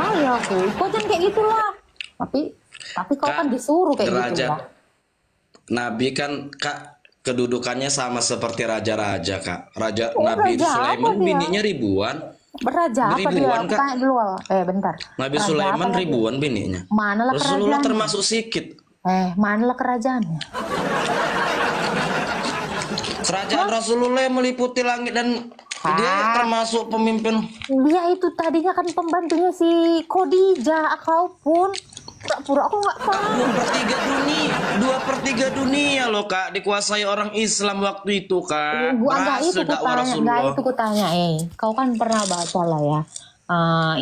percaya aku. Kau jangan kayak gitulah. Tapi kau kan disuruh kayak gitu ya. Nabi kan Kak kedudukannya sama seperti raja-raja Kak. Oh, Nabi raja apa Sulaiman dia? bininya ribuan. Raja apa dia? Ribuan Aku Kak. tanya dulu. Bentar. Nabi Raja Sulaiman apa lagi? ribuan bininya. Manalah Rasulullah kerajaannya? termasuk sikit. Manalah kerajaannya? Kerajaan Rasulullah yang meliputi langit dan dia termasuk pemimpin. Dia itu tadinya kan pembantunya si Khadijah. Kau pun pura-pura aku nggak tahu. 2/3 dunia loh Kak dikuasai orang Islam waktu itu Kak. Berhasil dakwah Rasulullah. Itu kutanya, kau kan pernah baca lah ya.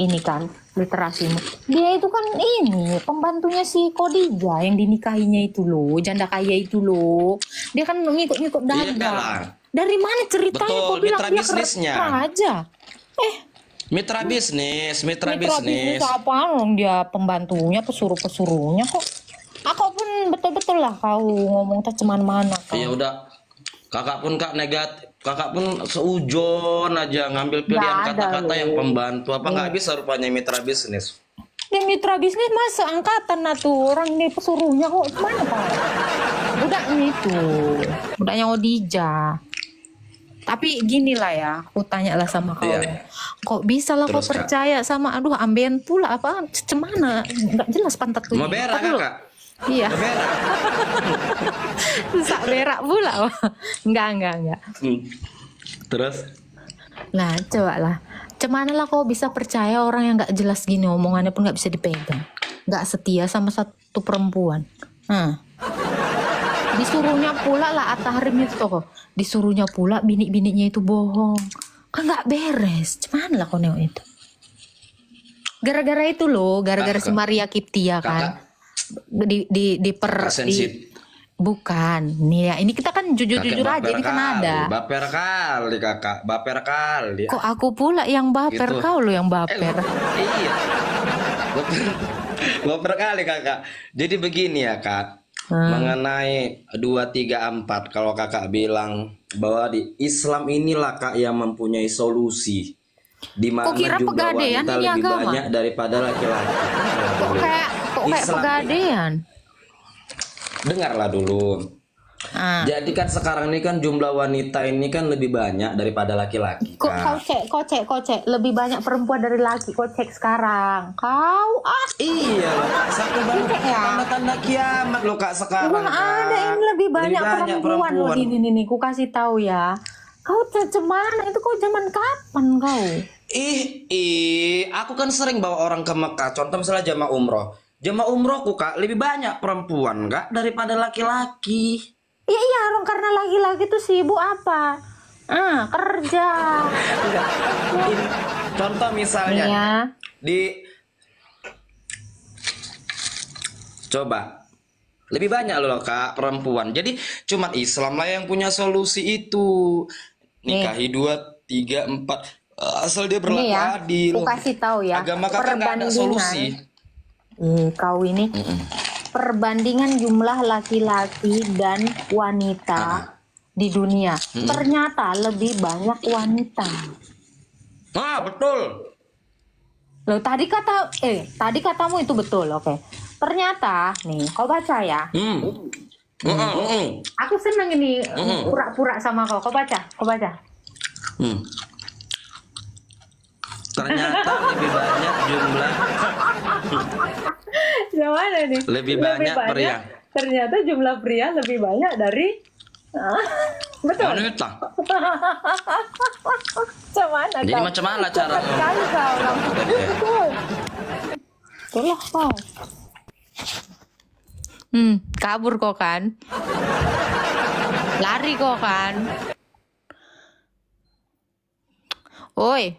Ini kan literasimu. Dia itu kan ini pembantunya si Khadijah yang dinikahinya itu loh, janda kaya itu loh. Dia kan ngikut-ngikut dagang. Dari mana ceritanya? Betul, kau bilang mitra dia bisnisnya. Raja. Mitra bisnis. Mitra bisnis apaan? Dia pembantunya, pesuruhnya kok. Aku pun betul-betul lah kau ngomong tak cuman mana kau. Ya udah. Kakak pun Kak negatif. Kakak pun seujon aja ngambil pilihan kata-kata yang pembantu. Apa nggak bisa rupanya mitra bisnis? Dia mitra bisnis masa angkatan lah tuh. Orang ini pesuruhnya kok mana Pak? Budaknya itu. Budaknya Khadijah. Tapi gini lah ya, aku tanya lah sama kau. Kok bisa lah kau percaya sama, ambeien pula apa, cemana? Nggak jelas pantat tuh. Mau berak Kak? Iya. Susah berak pula. Enggak. Terus? Nah, coba lah. Cemana lah kau bisa percaya orang yang nggak jelas gini, omongannya pun nggak bisa dipegang. Nggak setia sama satu perempuan. Disuruhnya pula lah Atta Harim itu kok. Disuruhnya pula bini-bininya itu bohong. Kan nggak beres. Cuman lah kau nengok itu. Gara-gara itu loh, gara-gara si Maria Kiptia kan. Bukan. Nih ya, ini kita kan jujur-jujur aja, ini kan ada. Baper kali Kakak, baper kali. Kok aku pula yang baper, gitu. Kau lo yang baper. Iya. Baper kali Kakak. Jadi begini ya Kak. Mengenai 2, 3, 4, kalau Kakak bilang bahwa di Islam inilah Kak yang mempunyai solusi, di mana jumlah wanita lebih banyak daripada laki-laki. Kok kayak pegadaian? Dengarlah dulu. Jadi kan sekarang ini kan jumlah wanita ini kan lebih banyak daripada laki-laki. Kok kau cek lebih banyak perempuan dari laki. Kau cek sekarang. Kau iya satu tanda kiamat loh Kak sekarang. Ada ini lebih banyak perempuan loh. Ini ku kasih tahu ya. Kau cemana itu? Kau zaman kapan kau? Aku kan sering bawa orang ke Mekah. Contoh misalnya jamaah umroh. Jamaah umrohku Kak lebih banyak perempuan Kak daripada laki-laki. Iya orang karena laki-laki tuh sibuk apa? Kerja. Contoh misalnya coba lebih banyak loh Kak perempuan. Jadi cuma Islam lah yang punya solusi itu. Nikahi 2, 3, 4 asal dia berlaku adil. Aku kasih tahu ya. Agama Kakak nggak ada solusi. Kau ini perbandingan jumlah laki-laki dan wanita di dunia ternyata lebih banyak wanita. Betul. Loh tadi katamu itu betul, oke. Ternyata nih kau baca ya. Aku seneng ini pura-pura sama kau. Kau baca. Ternyata lebih banyak jumlah. Gimana nih? Lebih banyak pria. Ternyata jumlah pria lebih banyak dari wanita. Jadi macam mana cara? Itulah kau. Kabur kok kan? Lari kok kan? Oi,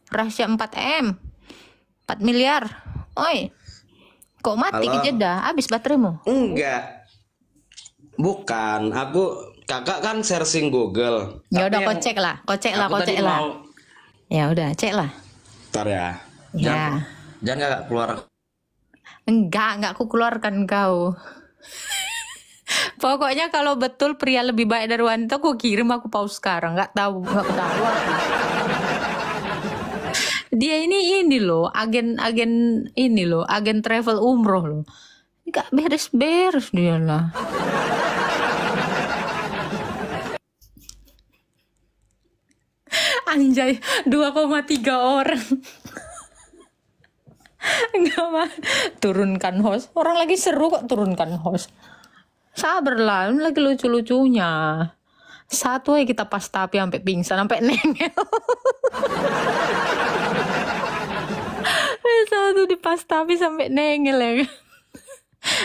rahasia 4M, 4 miliar. Oi, kok mati ke jeda? Habis bateraimu? Enggak, bukan. Kakak kan searching Google. Ya udah kocek lah. Ya udah cek lah. Ntar ya. Jangan kakak keluar. Enggak aku keluarkan kau. Pokoknya kalau betul pria lebih baik dari wanita, aku kirim, aku pause sekarang. Nggak tahu. Dia ini loh, agen ini loh, agen travel umroh loh. Nggak beres-beres dia lah. Anjay, 2,3 orang. Enggak mah. Turunkan host. Orang lagi seru kok turunkan host. Sabarlah, ini lagi lucu-lucunya. Satu aja kita pas tapi sampai pingsan, sampai nengel. Satu di pas tapi sampai nengel ya kan.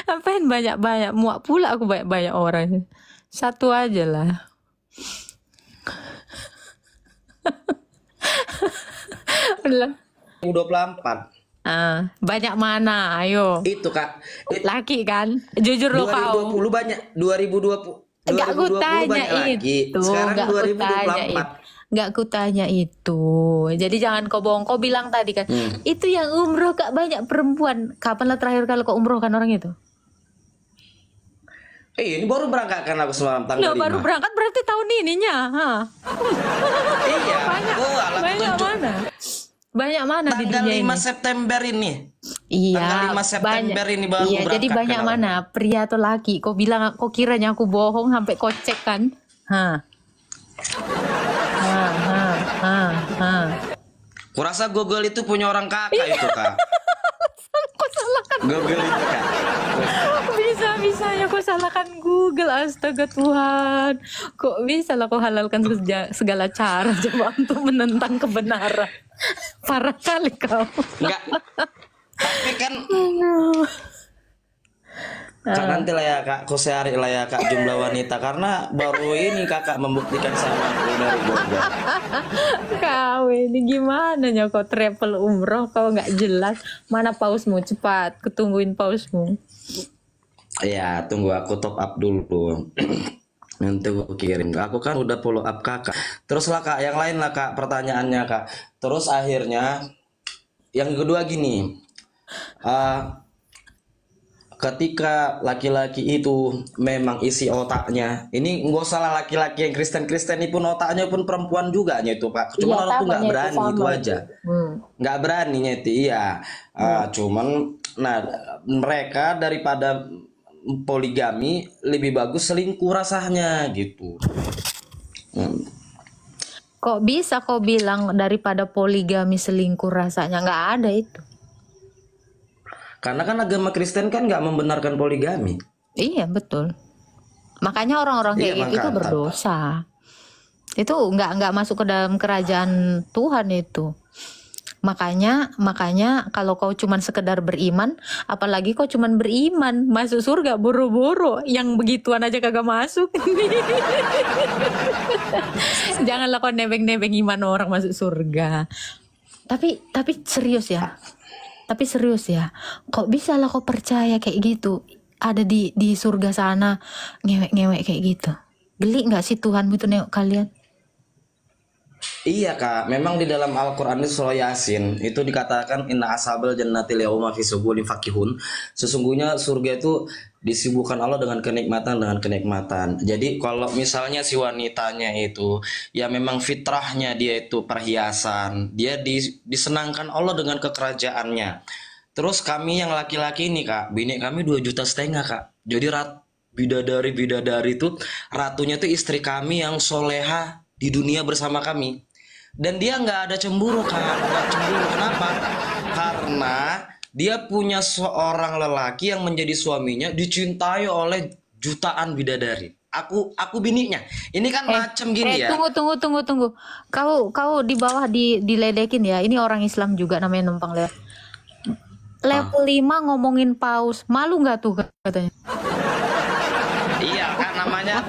Apain banyak-banyak, muak pula aku banyak-banyak orang. Satu aja lah. Udah. 2024. Banyak mana? Ayo. Itu Kak. Laki kan? Jujur lo kau. 2020 banyak, 2020. Enggak ku 2020 tanya banyak lagi. itu. Sekarang Enggak ku tanya 2024. itu. Enggak ku tanya itu. Jadi jangan kau bohong. Kau bilang tadi kan, itu yang umroh gak banyak perempuan. Kapan lah terakhir kali kau umroh kan orang itu? Ini baru berangkat kan aku semalam tanggal 5. Baru berangkat berarti tahun ininya. Iya. Banyak, Alat banyak tunjuk. mana? Banyak mana di Tanggal dunia 5 ini? September ini. Iya, Tanggal 5 September banyak. ini baru Iya, jadi berangkat banyak kan aku. mana? Pria atau laki? Kau bilang, kau kiranya aku bohong sampai kau cek kan? Kurasa Google itu punya orang kakak itu Kak. Kau salahkan Google itu Kak. bisa-bisanya kau salahkan Google. Astaga Tuhan. Kok bisa lah kau halalkan segala cara coba untuk menentang kebenaran. Parah kali kau. Enggak. Tapi kan Kak nanti lah ya Kak, kau cari lah ya Kak jumlah wanita karena baru ini Kakak membuktikan sama aku dari Google. Kau ini gimana ya kau travel umroh kau nggak jelas. Mana pausmu? Cepat, ketungguin pausmu. Ya tunggu aku top up dulu. Nanti aku kirim. Aku kan udah follow up Kakak. Terus lah Kak, yang lain lah Kak pertanyaannya Kak. Terus akhirnya yang kedua gini. Ketika laki-laki itu memang isi otaknya, ini nggak salah laki-laki yang Kristen-Kristen ini pun otaknya pun perempuan juga itu Pak. Cuman Iya, orang tuh nggak sama, berani itu itu sama. aja, nggak berani nyeti. Iya, cuman nah mereka daripada poligami lebih bagus selingkuh rasanya gitu. Kok bisa kau bilang daripada poligami selingkuh rasanya? Nggak ada itu. Karena kan agama Kristen kan nggak membenarkan poligami. Iya betul. Makanya orang-orang kayak Iya, gitu itu makanya. berdosa. Itu nggak masuk ke dalam kerajaan Tuhan itu. Makanya kalau kau cuman sekedar beriman, apalagi kau cuman beriman masuk surga boro-boro, yang begituan aja kagak masuk. Janganlah kau nebeng-nebeng iman orang masuk surga. Tapi serius ya. Tapi serius ya, kok bisa lah kok percaya kayak gitu? Ada di surga sana ngewek-ngewek kayak gitu. Geli nggak sih Tuhan itu nengok kalian? Iya Kak, memang di dalam Al-Quran itu surah Yasin itu dikatakan inna ashabal jannati yauma fi sughulin fakihun. Sesungguhnya surga itu disibukkan Allah dengan kenikmatan. Jadi kalau misalnya si wanitanya itu ya memang fitrahnya dia itu perhiasan, dia disenangkan Allah dengan kekerajaannya. Terus kami yang laki-laki ini Kak, bini kami 2,5 juta Kak. Jadi bidadari itu ratunya itu istri kami yang soleha di dunia bersama kami. Dan dia nggak ada cemburu Kak, nggak cemburu. Kenapa? Karena dia punya seorang lelaki yang menjadi suaminya dicintai oleh jutaan bidadari. Aku bininya. Ini kan macam gini ya. Tunggu. Kau di bawah diledekin ya. Ini orang Islam juga namanya numpang lewat. Level 5 ngomongin paus. Malu nggak tuh katanya? Iya Kak, namanya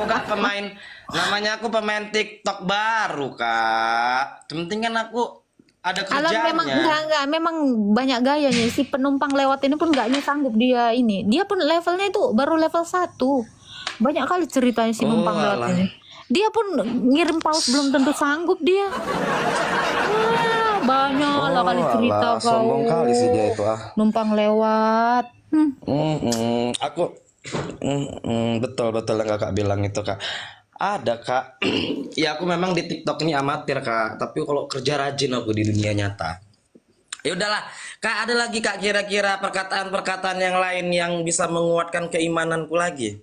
aku pemain TikTok baru Kak. Penting kan aku ada Alam kerjanya. memang enggak memang banyak gayanya si penumpang lewat ini pun enggaknya sanggup dia ini. Dia pun levelnya itu baru level 1. Banyak kali ceritanya si numpang lewat alah. ini. Dia pun ngirim paus belum tentu sanggup dia. Wah, banyak lah kali cerita kau. Sombong kali sih dia itu Numpang lewat. Aku betul yang Kakak bilang itu Kak. Ada Kak. Ya aku memang di TikTok ini amatir Kak. Tapi kalau kerja rajin aku di dunia nyata. Ya udahlah, Kak, ada lagi Kak kira-kira perkataan-perkataan yang lain yang bisa menguatkan keimananku lagi?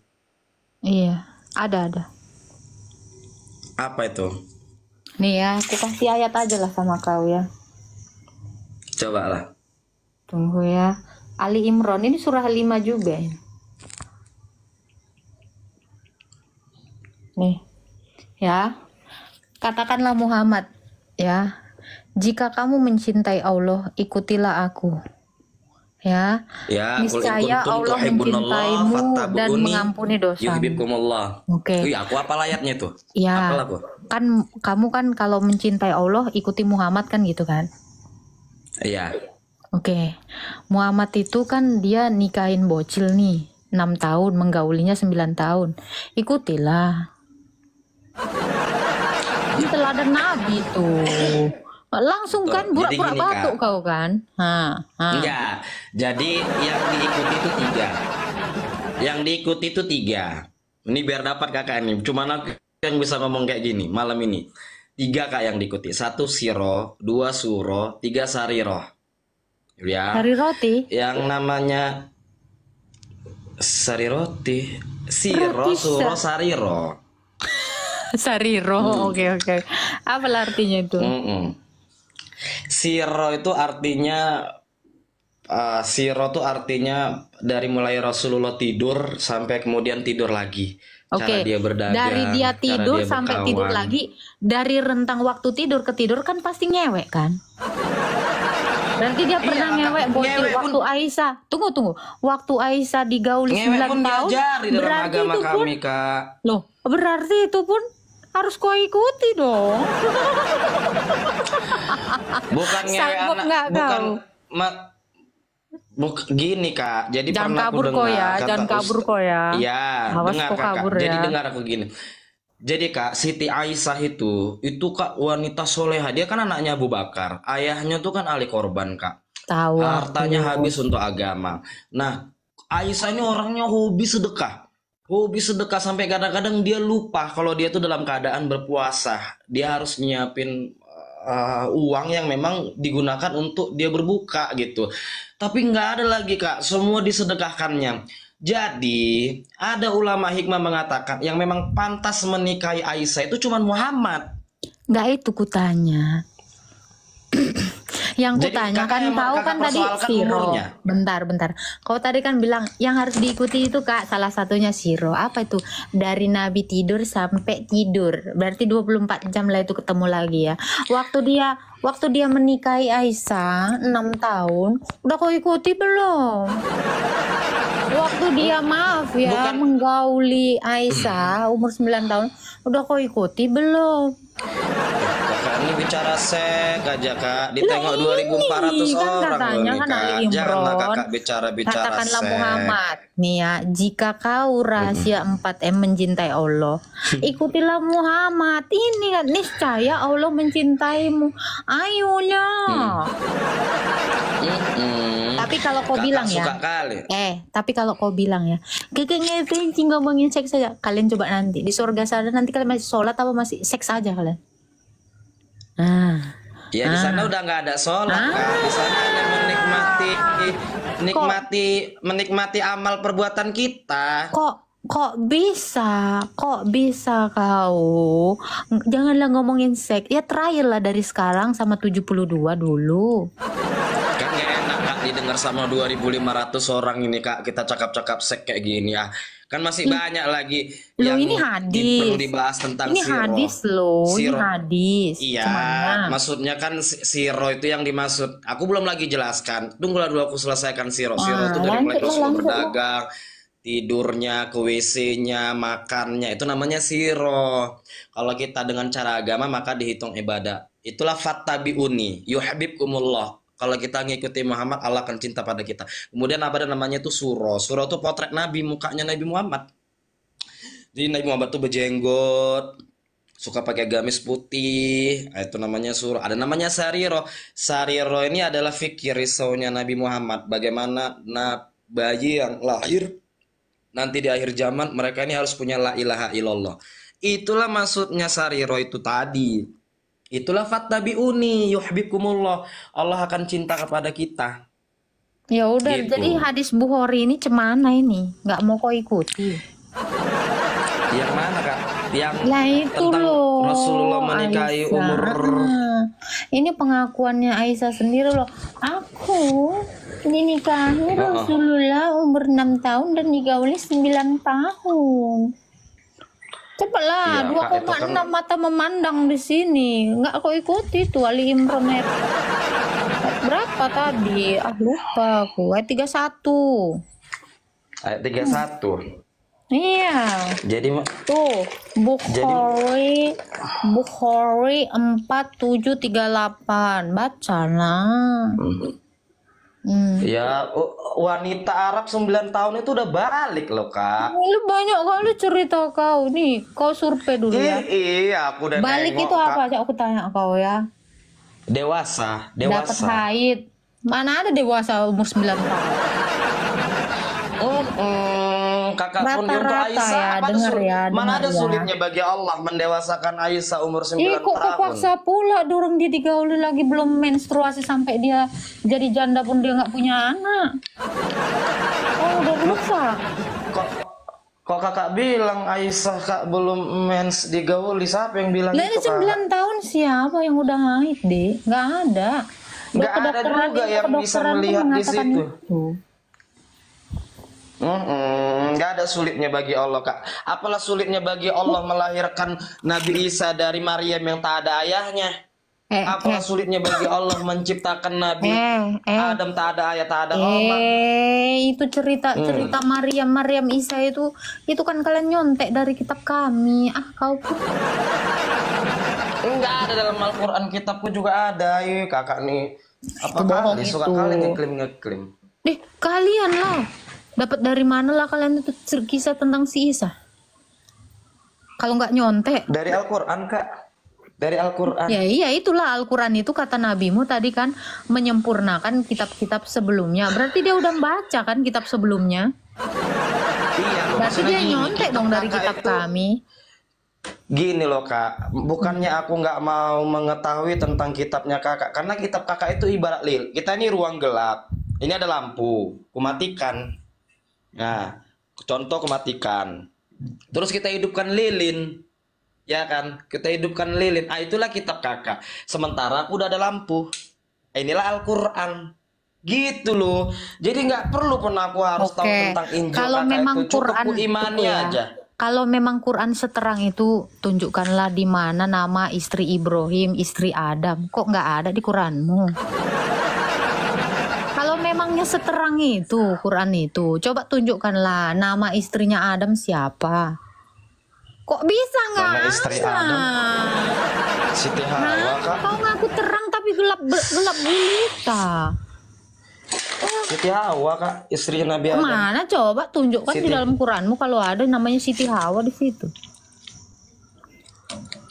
Iya, ada. Apa itu? Nih ya, aku kasih ayat aja lah sama kau ya. Coba lah. Tunggu ya. Ali Imran, ini surah 5 juga ya. Nih, ya. Katakanlah Muhammad, ya. Jika kamu mencintai Allah, ikutilah aku. Ya, Ya, qul in niscaya kuntum Allah tuhibbunallah mencintaimu dan fattabi'uni mengampuni dosamu. yuhibbukumullah. Oke. Iya, aku apa ayatnya tuh? Ya, Apalah aku? kan kamu kan kalau mencintai Allah ikuti Muhammad kan gitu kan? Iya. Oke. Muhammad itu kan dia nikahin bocil nih, 6 tahun, menggaulinya 9 tahun. Ikutilah. Ini teladan Nabi tuh. Langsung Tuh, kan jadi pura-pura gini, batuk Kak. kau kan? Enggak. Jadi yang diikuti itu 3. Yang diikuti itu 3. Ini biar dapat Kakak ini. Cuman aku yang bisa ngomong kayak gini malam ini. 3 Kak yang diikuti. 1 siro, 2 suro, 3 sariro. Ya. Hari roti. Yang namanya sariroti, siro, Roti suro, sariro. Sariro. Oke. Apa artinya itu? Mm-mm. Siro itu artinya siro itu artinya dari mulai Rasulullah tidur sampai kemudian tidur lagi. Cara Oke. dia berdagang, Dari dia cara tidur dia sampai tidur berkawan. lagi, dari rentang waktu tidur ke tidur kan pasti ngewek kan? Berarti dia pernah Iya, ngewek bocil ngewek pun- waktu Aisyah. Tunggu. Waktu Aisyah digauli Ngewek 9 pun tahun, diajari dalam berarti agama itu pun kami, Kak. loh, berarti itu pun harus kau ikuti dong. Bukan ngewek Sanggup anak, nggak bukan kau? gini Kak. Jadi Jangan pernah aku kabur kau dengar ya, kata jangan kabur kau ya. Iya, Awas dengar kau Kakak. kabur Jadi ya. dengar aku gini. Jadi Kak, Siti Aisyah itu Kak wanita soleha. Dia kan anaknya Abu Bakar. Ayahnya tuh kan ahli korban Kak. Tahu Hartanya aku. habis untuk agama. Nah, Aisyah ini orangnya hobi sedekah. Hobi sedekah sampai kadang-kadang dia lupa kalau dia tuh dalam keadaan berpuasa. Dia harus nyiapin uang yang memang digunakan untuk dia berbuka gitu. Tapi nggak ada lagi Kak, semua disedekahkannya. Jadi ada ulama hikmah mengatakan yang memang pantas menikahi Aisyah itu cuma Muhammad. Nggak itu kutanya. Yang Jadi kutanya kakak kan yang kau kakak kan tadi persoalkan siro. umurnya. Bentar. Kau tadi kan bilang yang harus diikuti itu Kak, salah satunya siro. Apa itu? Dari Nabi tidur sampai tidur. Berarti 24 jam lah itu ketemu lagi ya. Waktu dia menikahi Aisyah 6 tahun, udah kau ikuti belum? Waktu dia maaf ya Bukan. menggauli Aisyah umur 9 tahun, udah kau ikuti belum? Kakak ini bicara sek aja Kak. Ditengok Lah, 2.400 ini kan orang loh katanya nih kan Ali Kak. Janganlah Imron. Kakak bicara-bicara Katakanlah sek. Muhammad nih ya, jika kau rahasia 4M mencintai Allah, ikutilah Muhammad. Ini kan niscaya Allah mencintaimu. Ayolah. Tapi kalau kau Kakak bilang suka ya, kali. tapi kalau kau bilang ya, kakak ngefeng ngomongin seks saja. Kalian coba nanti di surga sana, nanti kalian masih sholat apa masih seks aja kalian? Ya di sana udah nggak ada sholat Kak. Di sana hanya menikmati amal perbuatan kita. Kok bisa kau? Janganlah ngomongin seks. Ya trial lah dari sekarang sama 72 dulu. Kan nggak enak Kak didengar sama 2.500 orang ini Kak. Kita cakap-cakap sek kayak gini ya. Kan masih banyak lagi Loh, yang ini hadis. perlu dibahas tentang Ini siro. hadis loh, ini Siro. hadis. Iya, Kemana? maksudnya kan siro itu yang dimaksud. Aku belum lagi jelaskan. Tunggulah dulu aku selesaikan siro. Siro itu dari mulai lanjut lah, Rasulullah lanjut lah. berdagang, tidurnya, ke WC-nya, makannya, itu namanya siro. Kalau kita dengan cara agama maka dihitung ibadah. Itulah fattabi'uni yuhibbukumullah. Kalau kita ngikuti Muhammad, Allah akan cinta pada kita. Kemudian ada namanya itu suro. Suro itu potret Nabi, mukanya Nabi Muhammad. Jadi Nabi Muhammad tuh berjenggot, suka pakai gamis putih. Itu namanya suro. Ada namanya sariro. Sariro ini adalah fikir risaunya Nabi Muhammad. Bagaimana bayi yang lahir nanti di akhir zaman mereka ini harus punya la ilaha illallah. Itulah maksudnya sariro itu tadi. Itulah fattabi'uni yuhibbukumullah. Allah akan cinta kepada kita. Ya udah, Gitu. jadi hadis Bukhari ini cemana ini? Nggak mau kau ikuti. Yang mana Kak? Yang Lah itu tentang loh, Rasulullah menikahi Aisyah. umur Ini pengakuannya Aisyah sendiri loh. Aku dinikahi Rasulullah umur 6 tahun dan digauli 9 tahun. Cepatlah, Iya, Kak, itu 2,6 mata memandang di sini. Nggak kau ikuti tuh Ali Imran ayat berapa tadi? Ah lupa aku. Ayat 31. ayat 31. Iya. Jadi Tuh, Bukhari 4738. Baca lah. ya wanita Arab 9 tahun itu udah balik loh Kak. Lu banyak kali cerita kau nih. Kau survei dulu ya. Iya, aku udah Balik nengok, itu Kak. apa? Aku tanya kau ya. Dewasa, Dapat dewasa. haid. Mana ada dewasa umur 9 tahun? Kakak pun untuk Rata-rata Aisyah ya, apa ada denger ya, mana denger ada ya. sulitnya bagi Allah mendewasakan Aisyah umur 9 Ih, kok tahun. kepaksa pula dorong dia digauli lagi belum menstruasi sampai dia jadi janda pun dia nggak punya anak. Oh, udah rusak. Kok kok kakak bilang Aisyah Kak belum mens digauli, siapa yang bilang Lah itu ini 9 tahun siapa yang udah haid, Dek? Nggak ada. Nggak ada Kedokteran juga itu, yang bisa kedokteran tuh melihat di mengatakan situ. itu. Nggak ada sulitnya bagi Allah Kak. Apalah sulitnya bagi Allah melahirkan Nabi Isa dari Maryam yang tak ada ayahnya. Apalah sulitnya bagi Allah menciptakan Nabi Adam tak ada ayah, tak ada Allah. Itu cerita Maryam Isa itu kan kalian nyontek dari kitab kami. Ah, kau pun. Enggak ada dalam Al-Quran, kitabku juga ada. Yuk kakak nih apa bohong kali suka itu. kali ngeklaim. Kalian lah. Dapat dari mana lah kalian itu kisah tentang si Isa? Kalau nggak nyontek. Dari Al-Quran Kak. Dari Al-Quran. Ya iya, itulah Al-Quran itu kata nabimu tadi kan menyempurnakan kitab-kitab sebelumnya. Berarti dia udah baca kan kitab sebelumnya. Iya loh, Berarti maksudnya dia gini, nyontek dong dari kakak kitab itu- kami. Gini loh Kak, bukannya aku nggak mau mengetahui tentang kitabnya kakak, karena kitab kakak itu ibarat lil. Kita ini ruang gelap, ini ada lampu, kumatikan. Nah, contoh kumatikan. Terus kita hidupkan lilin, ya kan? Kita hidupkan lilin. Ah itulah kitab kakak. Sementara aku udah ada lampu. Inilah Al-Quran. Gitu loh. Jadi nggak perlu pun aku harus tahu tentang Injil kalau kakak memang itu. Cukup Quran ku imani itu ya, aja. Kalau memang Quran seterang itu, tunjukkanlah di mana nama istri Ibrahim, istri Adam. Kok nggak ada di Quranmu? Kalau memangnya seterang itu Quran itu, coba tunjukkanlah nama istrinya Adam siapa. Kok bisa nggak Nama istri ada? Adam, Siti Hawa Nah, Kak. kau ngaku terang tapi gelap gulita. Siti Hawa Kak, istri Nabi Adam. Mana coba tunjukkan di Siti. dalam Quranmu kalau ada namanya Siti Hawa di situ.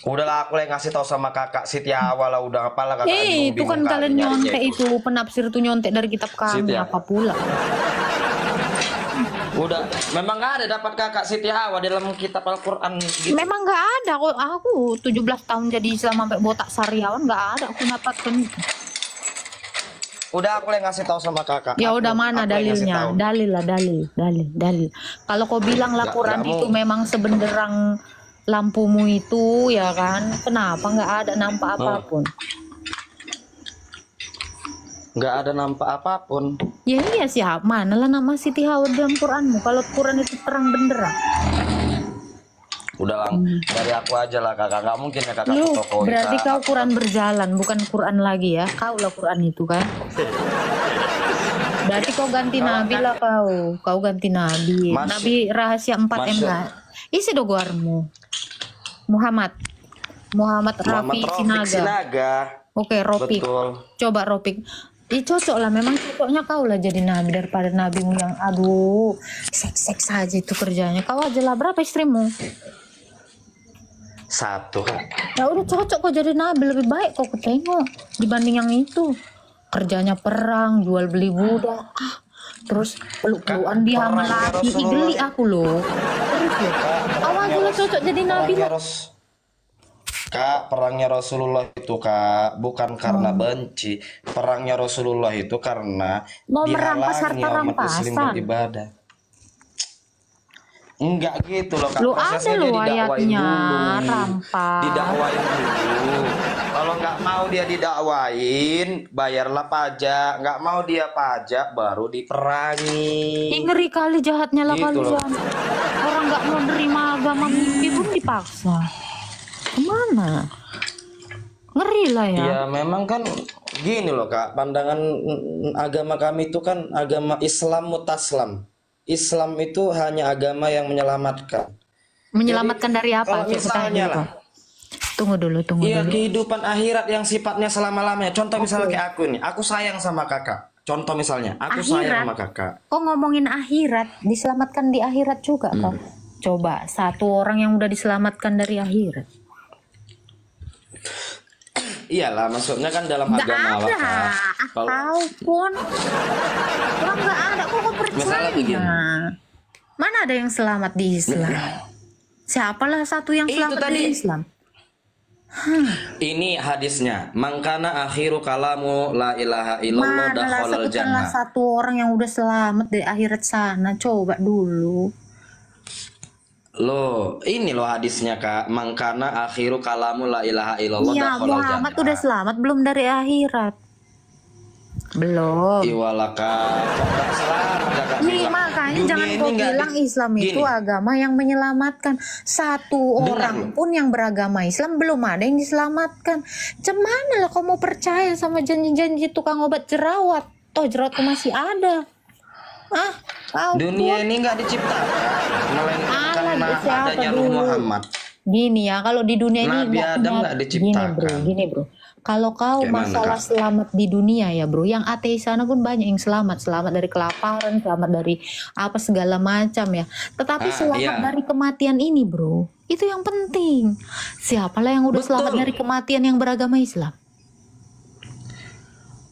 Udahlah aku yang ngasih tahu sama kakak Siti Hawa lah, udah apalah kakak. Itu bingung kan kali kalian nyarinya nyontek itu, penafsir tuh nyontek dari kitab kami Siti apa pula. Udah, memang nggak ada dapat kakak Siti Hawa dalam kitab Al-Quran gitu. Memang nggak ada kok. Aku 17 tahun jadi Islam sampai botak sariawan nggak ada aku dapatkan itu. Udah aku yang ngasih tahu sama kakak. Ya udah aku mana yang ngasih dalilnya? tahu. Dalil lah, dalil. Kalau kau bilang lah Quran nggak itu mau. memang sebenderang lampumu itu ya kan, kenapa nggak ada nampak apapun? Nggak ada nampak apapun. Ya iya siapa? Mana lah nama Siti Hawa dalam Quranmu? Kalau Quran itu terang benderang. Udah lang, dari aku aja lah kakak. Nggak mungkin ya kakak Lu ke toko berarti Kak. kau Quran berjalan, bukan Quran lagi ya? Kau lah Quran itu kan? Berarti kau ganti nabi lah kau. Kau ganti nabi. Masuk. Nabi rahasia 4M Masuk. lah. Isi doguarmu. Muhammad Rafi Rafiq Sinaga. Oke, Ropik. Betul. Coba Ropik. Cocok lah, memang cocoknya kau lah jadi nabi daripada nabimu yang aduh seks saja itu kerjanya. Kau aja lah, berapa istrimu? 1. Ya udah cocok kau jadi nabi, lebih baik kau tengok dibanding yang itu. Kerjanya perang, jual beli budak. Terus peluk-pelukan dia sama Perangnya laki. Ih, Rasulullah. geli aku loh. Terus loh. Kau aja lah cocok jadi nabi lah. Kak, perangnya Rasulullah itu Kak bukan karena benci. Perangnya Rasulullah itu karena Mau merampas dihalangi harta umat muslim rampasan. beribadah. Enggak gitu loh Kak, Lu ada prosesnya lu dia didakwain ayatnya, dulu. rampas. Didakwain dulu. Kalau nggak mau dia didakwain, bayarlah pajak. Nggak mau dia pajak, baru diperangi. Ngeri kali jahatnya lah Gitu loh. kalian. Orang nggak mau nerima agama mimpi pun dipaksa. Kemana? Ngeri lah ya. Ya memang kan gini loh Kak, pandangan agama kami itu kan agama Islam mutaslam. Islam itu hanya agama yang menyelamatkan. Menyelamatkan dari apa? Kalau Cik, misalnya tanya lah, Tunggu dulu. iya dulu. kehidupan akhirat yang sifatnya selama-lamanya. Contoh misalnya kayak aku nih, aku sayang sama kakak. Contoh misalnya, aku sayang sama kakak. Kok ngomongin akhirat, diselamatkan di akhirat juga kok. Coba satu orang yang udah diselamatkan dari akhirat. Iyalah, maksudnya kan dalam Nggak agama lah ada. Kak. Kalau Apapun. Orang nggak ada kok Misalnya begini. percaya. Mana ada yang selamat di Islam? Siapalah satu yang Itu selamat tadi. di Islam? Ini hadisnya, mangkana akhiru kalamu la ilaha illallah Mana lah dakhalal sebutkanlah jannah. satu orang yang udah selamat dari akhirat sana. Coba dulu. Loh, ini loh hadisnya Kak. Mangkana akhiru kalamu la ilaha illallah Iya, dakhalal Muhammad jannah. udah selamat belum dari akhirat? Belum. Iwala Kak. Nggak selamat Kakak Nih bilang. makanya Dunia jangan ini kau nggak bilang Islam itu Gini, agama yang menyelamatkan. Satu orang loh. pun yang beragama Islam belum ada yang diselamatkan. Cuman lah kau mau percaya sama janji-janji tukang obat jerawat? Toh jerawatku masih ada. Kau dunia ini nggak diciptakan melainkan Alah, karena siapa adanya Nuh dulu? Muhammad. Gini ya, kalau di dunia ini Nabi nggak Adam punya- nggak diciptakan. Gini bro. Kalau kau Kayak mana, masalah Kak? selamat di dunia ya bro, yang ateis sana pun banyak yang selamat dari kelaparan, selamat dari apa segala macam ya. Tetapi selamat iya. dari kematian ini bro, itu yang penting. Siapalah yang udah selamat Betul. dari kematian yang beragama Islam?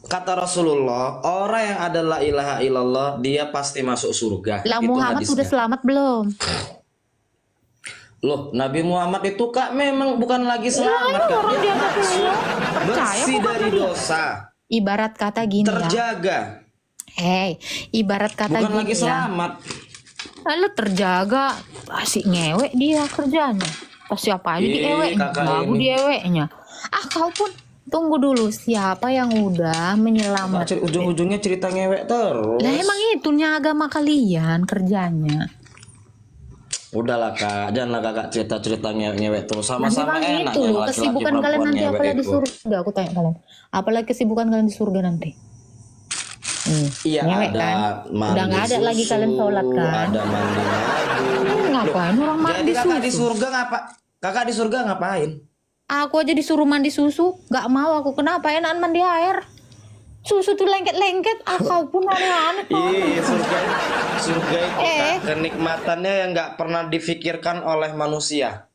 Kata Rasulullah, orang yang ada la ilaha illallah dia pasti masuk surga. Lah Itu Muhammad hadisnya. udah selamat belum? Loh, Nabi Muhammad itu Kak memang bukan lagi selamat Kak. orang dia kata langsung percaya bersih kok dari kata dia. dosa, Ibarat kata gini terjaga, ya. Ibarat kata bukan gini lagi ya. selamat. Lalu terjaga, asik ngewek dia kerjanya. Pasti apa aja Ih, dieweknya, kakak lagu ini. dieweknya. Kau pun tunggu dulu, siapa yang udah menyelamatkan? Ujung-ujungnya cerita ngewek terus. Lah emang itunya agama kalian kerjanya. Udahlah Kak, janganlah Kakak cerita-cerita ngewek terus. Sama-sama Memang enak itu ya loh laki-laki kesibukan kalian perempuan nanti ngewek apalagi di itu. surga. Aku tanya kalian, apalagi kesibukan kalian di surga nanti? Iya, ngewek ada kan? mandi Udah nggak ada susu, lagi kalian sholat kan? ada mandi madu. Ngapain orang Jadi mandi Kakak di susu? surga Kakak di surga ngapain? Aku aja disuruh mandi susu, nggak mau aku. Kenapa? Enakan mandi air. Susu tuh lengket-lengket, kau pun aneh-aneh. Ih, surga itu Eh. Kak, kenikmatannya yang nggak pernah difikirkan oleh manusia.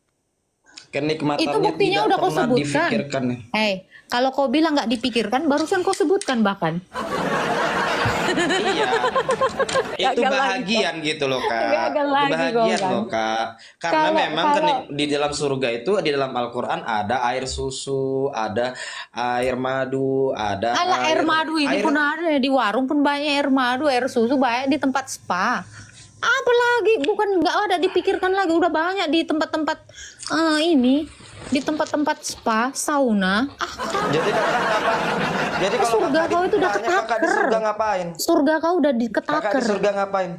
Kenikmatannya Itu buktinya tidak udah kau pernah sebutkan. difikirkan. Hei, kalau kau bilang nggak dipikirkan, barusan kau sebutkan bahkan. Iya. Itu Gagal bahagian gitu loh Kak. Gagal Itu lagi bahagian kau kan. loh Kak. Karena Kalau- memang di dalam surga itu di dalam Al-Qur'an ada air susu, ada air madu, ada Air madu ini pun ada di warung pun banyak air madu, air susu banyak di tempat spa. Apalagi bukan nggak ada dipikirkan lagi, udah banyak di tempat-tempat ini, di tempat-tempat spa, sauna. Jadi kakak apa? Jadi kalau Surga kakak kau itu udah ditanya, kakak di ketaker. surga ngapain? Surga kau udah Kakak di diketaker. surga ngapain?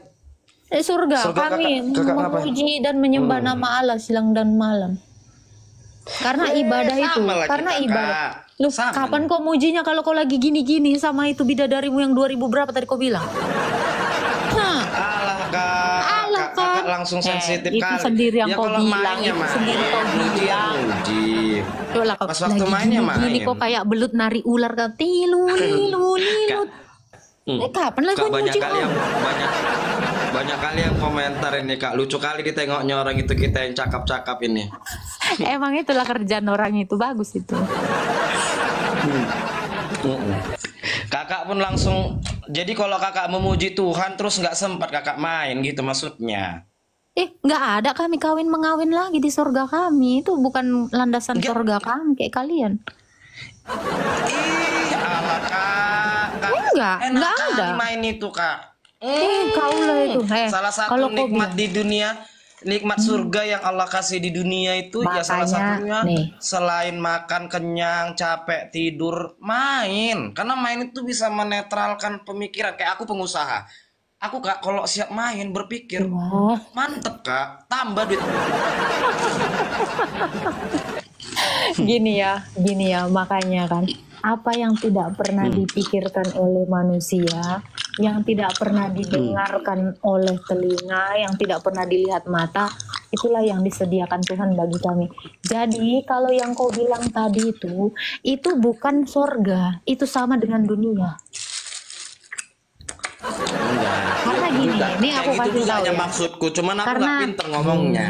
Surga Surga kami kakak ngapain? memuji dan menyembah nama Allah siang dan malam. Karena ibadah itu, sama lah karena kita, ibadah. Kak. Lu Sama kapan lah. kau mujinya kalau kau lagi gini-gini sama itu bidadarimu yang 2000 berapa tadi kau bilang? Hah, Alah Kak, Alah, kakak Kak. langsung sensitif itu kali. sendiri yang Ya kau kalau bilang, mainnya itu main, sendiri kau muji ya bilang. muji. Coba lah kau Pas waktu lagi mainnya gini-gini main. kok kayak belut nari ular kan tilu lilu lilu. Kapan lagi Kak kau banyak muji kali yang kau? banyak kali yang komentar ini Kak, lucu kali ditengoknya orang itu kita yang cakap-cakap ini. Emang itulah kerjaan orang itu, bagus itu. Kakak pun langsung, jadi kalau kakak memuji Tuhan terus nggak sempat kakak main gitu maksudnya. Nggak ada kami kawin mengawin lagi di surga kami. Itu bukan landasan Enggak. surga kami kayak kalian. Ih, alah kak, Enggak enak ada. kali main itu kak. Kau lah itu. Salah satu Kalau kau nikmat bilang, di dunia, nikmat surga yang Allah kasih di dunia itu ya salah Makanya, satunya nih. selain makan kenyang, capek, tidur, main. Karena main itu bisa menetralkan pemikiran. Kayak aku pengusaha. Aku kak kalau siap main berpikir, wah, mantep kak, tambah duit. gini ya, makanya kan, apa yang tidak pernah dipikirkan oleh manusia, yang tidak pernah didengarkan oleh telinga, yang tidak pernah dilihat mata, itulah yang disediakan Tuhan bagi kami. Jadi kalau yang kau bilang tadi itu bukan surga, itu sama dengan dunia. Enggak. Karena gini, Juga. ini Kayak aku gitu kasih juga tahu aja ya. maksudku, cuman aku Karena nggak pinter ngomongnya.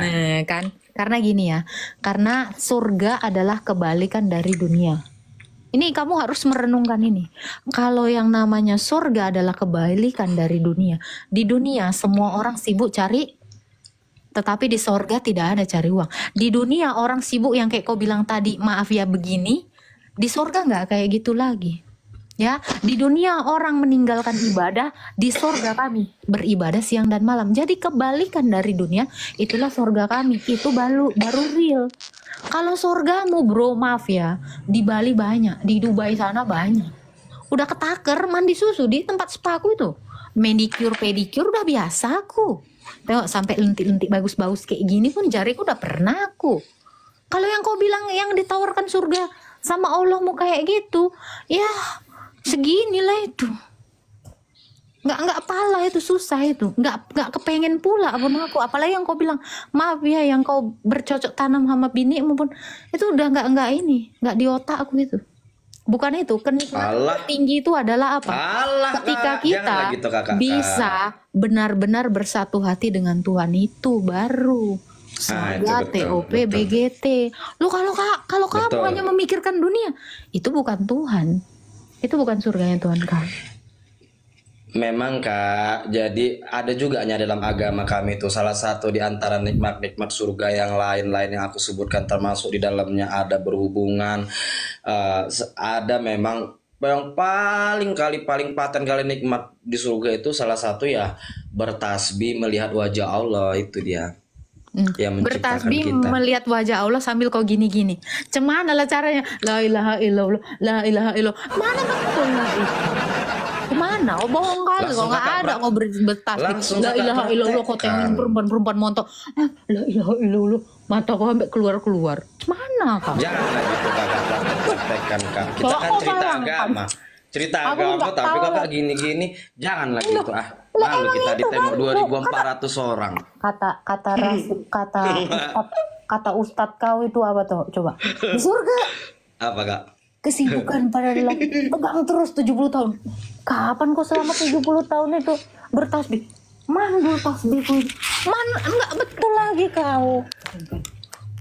kan, karena gini ya, karena surga adalah kebalikan dari dunia. Ini kamu harus merenungkan ini. Kalau yang namanya surga adalah kebalikan dari dunia. Di dunia semua orang sibuk cari, tetapi di surga tidak ada cari uang. Di dunia orang sibuk yang kayak kau bilang tadi, maaf ya begini. Di surga nggak kayak gitu lagi. Ya, di dunia orang meninggalkan ibadah, di surga kami beribadah siang dan malam. Jadi kebalikan dari dunia, itulah surga kami. Itu baru real. Kalau surgamu bro, maaf ya, di Bali banyak, di Dubai sana banyak. Udah ketaker mandi susu di tempat spaku itu. Manicure, pedicure udah biasa aku. Tengok sampai lentik-lentik bagus-bagus kayak gini pun jariku udah pernah aku. Kalau yang kau bilang yang ditawarkan surga sama Allah mau kayak gitu, ya seginilah itu. Nggak pala itu, susah itu, nggak kepengen pula pun aku. Apalagi yang kau bilang, maaf ya, yang kau bercocok tanam sama binimu pun itu udah nggak di otak aku itu. Bukan itu, kenikmatan Allah. tertinggi itu adalah apa? Alah, Ketika Kak, kita jangan gitu, Kak. bisa benar-benar bersatu hati dengan Tuhan, itu baru Ah, itu saya betul, TOP betul. BGT. Lu kalau kamu Betul. hanya memikirkan dunia, itu bukan Tuhan. Itu bukan surganya Tuhan kan. Memang kak, jadi ada juga dalam agama kami itu salah satu di antara nikmat-nikmat surga yang lain-lain yang aku sebutkan, termasuk di dalamnya ada berhubungan, ada memang yang paling paten kali nikmat di surga itu salah satu ya bertasbih melihat wajah Allah, itu dia yang menciptakan Bertasbih kita. melihat wajah Allah sambil kau gini-gini. Cemana lah caranya? La ilaha illallah, la ilaha illallah. Mana betul lagi? Kemana? Oh bohong kali, Langsung kok nggak kakak ada kau bertasbih. langsung La kakak ilaha illallah, kau praktekkan. tengok perempuan montok. La ilaha illallah, mata kau sampai keluar. Mana kau? Janganlah gitu kakak praktekkan kak. Kita Kalau kan kau cerita bayangkan, agama. Cerita aku agama nggak tapi tahu kakak lah. gini-gini. Janganlah gitu ah. Lah, Malu emang kita itu ditembak kan, 2.400 orang. kata ustadz kau itu apa tuh? Coba. Di surga Apa kak? kesibukan pada adalah pegang terus 70 tahun. Kapan kau selama 70 tahun itu bertasbih? Mandul tasbihku. Enggak betul lagi kau.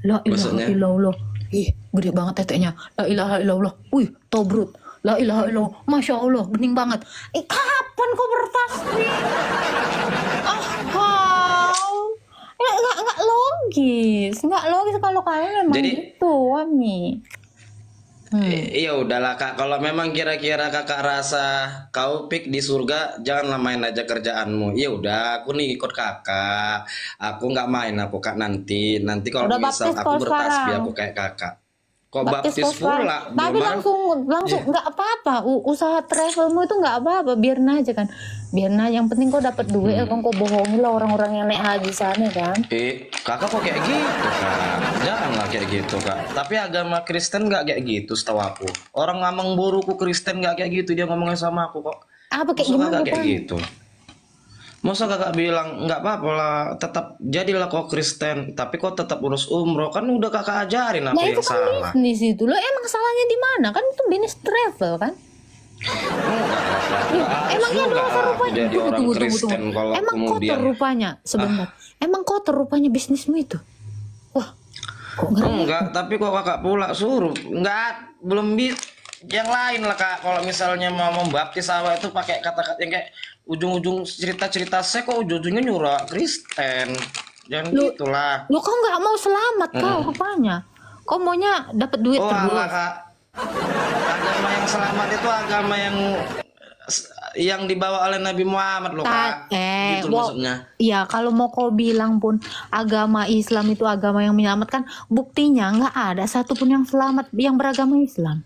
La ilaha Maksudnya? illallah. Ih, gede banget teteknya. La ilaha illallah. Wih, tobrut. La ilaha illallah. Masya Allah, bening banget. Kapan kau bertasbih? Kau. Enggak logis. Enggak logis kalau kalian memang Jadi- gitu, Wami. Iya udahlah kak. Kalau memang kira-kira kakak rasa kau pik di surga, janganlah main aja kerjaanmu. Iya udah, aku nih ikut kakak. Aku nggak main aku kak nanti. Nanti kalau Udah misal baptis aku kau bertasbih sekarang. aku kayak kakak. Kok Baptis baptis kau sekarang. pula? Tapi Belum langsung nggak apa-apa. Usaha travelmu itu nggak apa-apa, biarin aja kan. Biarin aja, yang penting kau dapat duit. Kan kau bohongin lah orang-orang yang naik haji sana kan. Kakak kok kayak gitu kak? Janganlah kayak gitu kak. Tapi agama Kristen nggak kayak gitu setahu aku. Orang ngamang buruku Kristen nggak kayak gitu, dia ngomongnya sama aku kok. Apa kayak Masa gimana kakak kayak Pan? gitu? Masa kakak bilang nggak apa-apa lah, tetap jadilah kau Kristen, tapi kok tetap urus umroh, kan udah kakak ajarin apa Nah itu yang kan salah. bisnis itu. Lo emang salahnya di mana? Kan itu bisnis travel kan? Emangnya dosa rupanya? jadi orang Kristen kalau Emang kemudian kotor rupanya sebentar. Emang kotor rupanya bisnismu itu. Wah, kok ngeri? enggak, tapi kok kakak pula suruh enggak, belum bisa. Yang lain lah kak, kalau misalnya mau membaptis apa itu pakai kata-kata yang kayak ujung-ujung cerita-cerita saya kok ujung-ujungnya nyuruh Kristen. Jangan Lu- gitulah. Lu kau nggak mau selamat kau rupanya. Kau maunya dapat duit Oh terus. alah kak, agama yang selamat itu agama yang dibawa oleh Nabi Muhammad loh kak. Gitu maksudnya. Ya kalau mau kau bilang pun agama Islam itu agama yang menyelamatkan, buktinya nggak ada satupun yang selamat yang beragama Islam.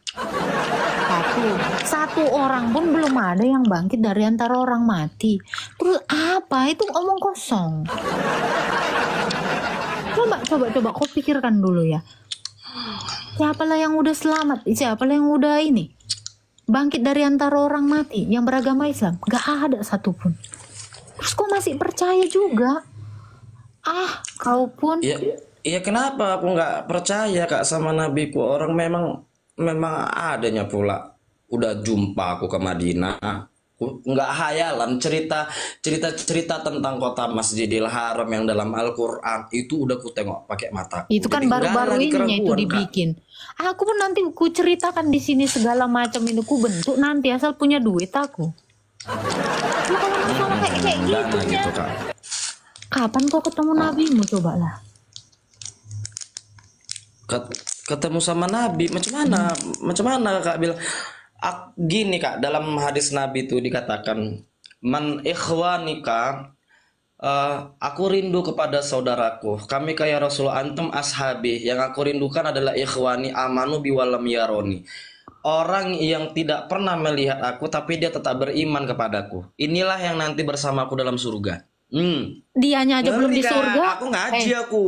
Satu orang pun belum ada yang bangkit dari antara orang mati. Terus apa itu omong kosong? Coba kau pikirkan dulu ya. Siapalah yang udah selamat? Siapalah yang udah ini? Bangkit dari antara orang mati yang beragama Islam? Gak ada satupun. Terus kau masih percaya juga? Kau pun. Iya kenapa aku nggak percaya kak sama nabiku? Orang memang adanya pula. Udah jumpa aku ke Madinah. Nggak hayalan cerita tentang kota Masjidil Haram yang dalam Al-Quran itu udah ku tengok pakai mata. Itu kan baru-baru ininya itu dibikin. Aku pun nanti ku ceritakan di sini segala macam ini ku bentuk nanti asal punya duit aku. Lu kalau masalah kayak gitu ya. Kak. Kapan kau ketemu nabimu coba lah? Ketemu sama Nabi macam mana kak bilang? Gini kak, dalam hadis Nabi itu dikatakan man ikhwanika, aku rindu kepada saudaraku. Kami kaya Rasul antum ashabi, yang aku rindukan adalah ikhwani amanu biwalam yaroni, orang yang tidak pernah melihat aku tapi dia tetap beriman kepadaku. Inilah yang nanti bersamaku dalam surga. Dianya aja belum di Kak? surga. Aku ngaji aku.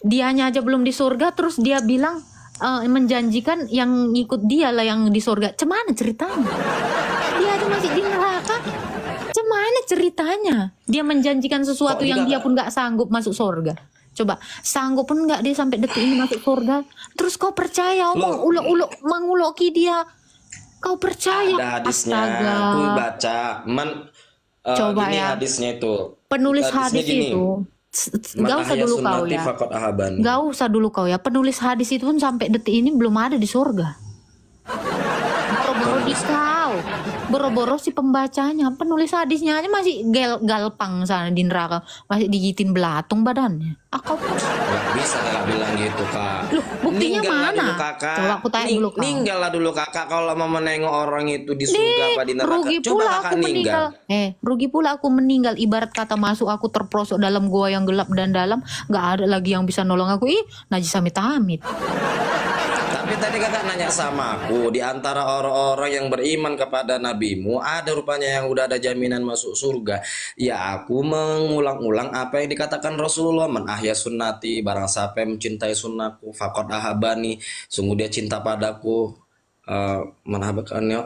Dianya aja belum di surga terus dia bilang menjanjikan yang ikut dia lah yang di surga. Cemana ceritanya? Dia aja masih di neraka. Cemana ceritanya? Dia menjanjikan sesuatu yang dia pun nggak sanggup masuk surga. Coba sanggup pun nggak dia sampai detik ini masuk surga. Terus kau percaya omong ulok-ulok menguloki dia? Kau percaya? Ada hadisnya. Astaga. Aku baca. Coba gini ya. Hadisnya itu. Penulis hadis gini. itu. Gak usah dulu kau ya. Gak usah dulu kau ya. Penulis hadis itu pun sampai detik ini belum ada di surga. Boro-boro di kau. Boro-boro si pembacanya. Penulis hadisnya aja masih galpang sana di neraka. Masih digitin belatung badannya. Aku Gak bisa kakak bilang gitu kak. Loh, buktinya Ninggallah mana? dulu, kakak. Coba aku tanya dulu kau. Ninggallah dulu kakak kalau mau menengok orang itu di surga apa di neraka. Rugi Coba pula kakak aku meninggal. Rugi pula aku meninggal. Ibarat kata masuk aku terperosok dalam gua yang gelap dan dalam. Gak ada lagi yang bisa nolong aku. Najis amit-amit. Tapi tadi kakak nanya sama aku, di antara orang-orang yang beriman kepada nabimu ada rupanya yang udah ada jaminan masuk surga. Ya aku mengulang-ulang apa yang dikatakan Rasulullah, man ahya sunnati, barang siapa yang mencintai sunnahku faqad ahabani, sungguh dia cinta padaku.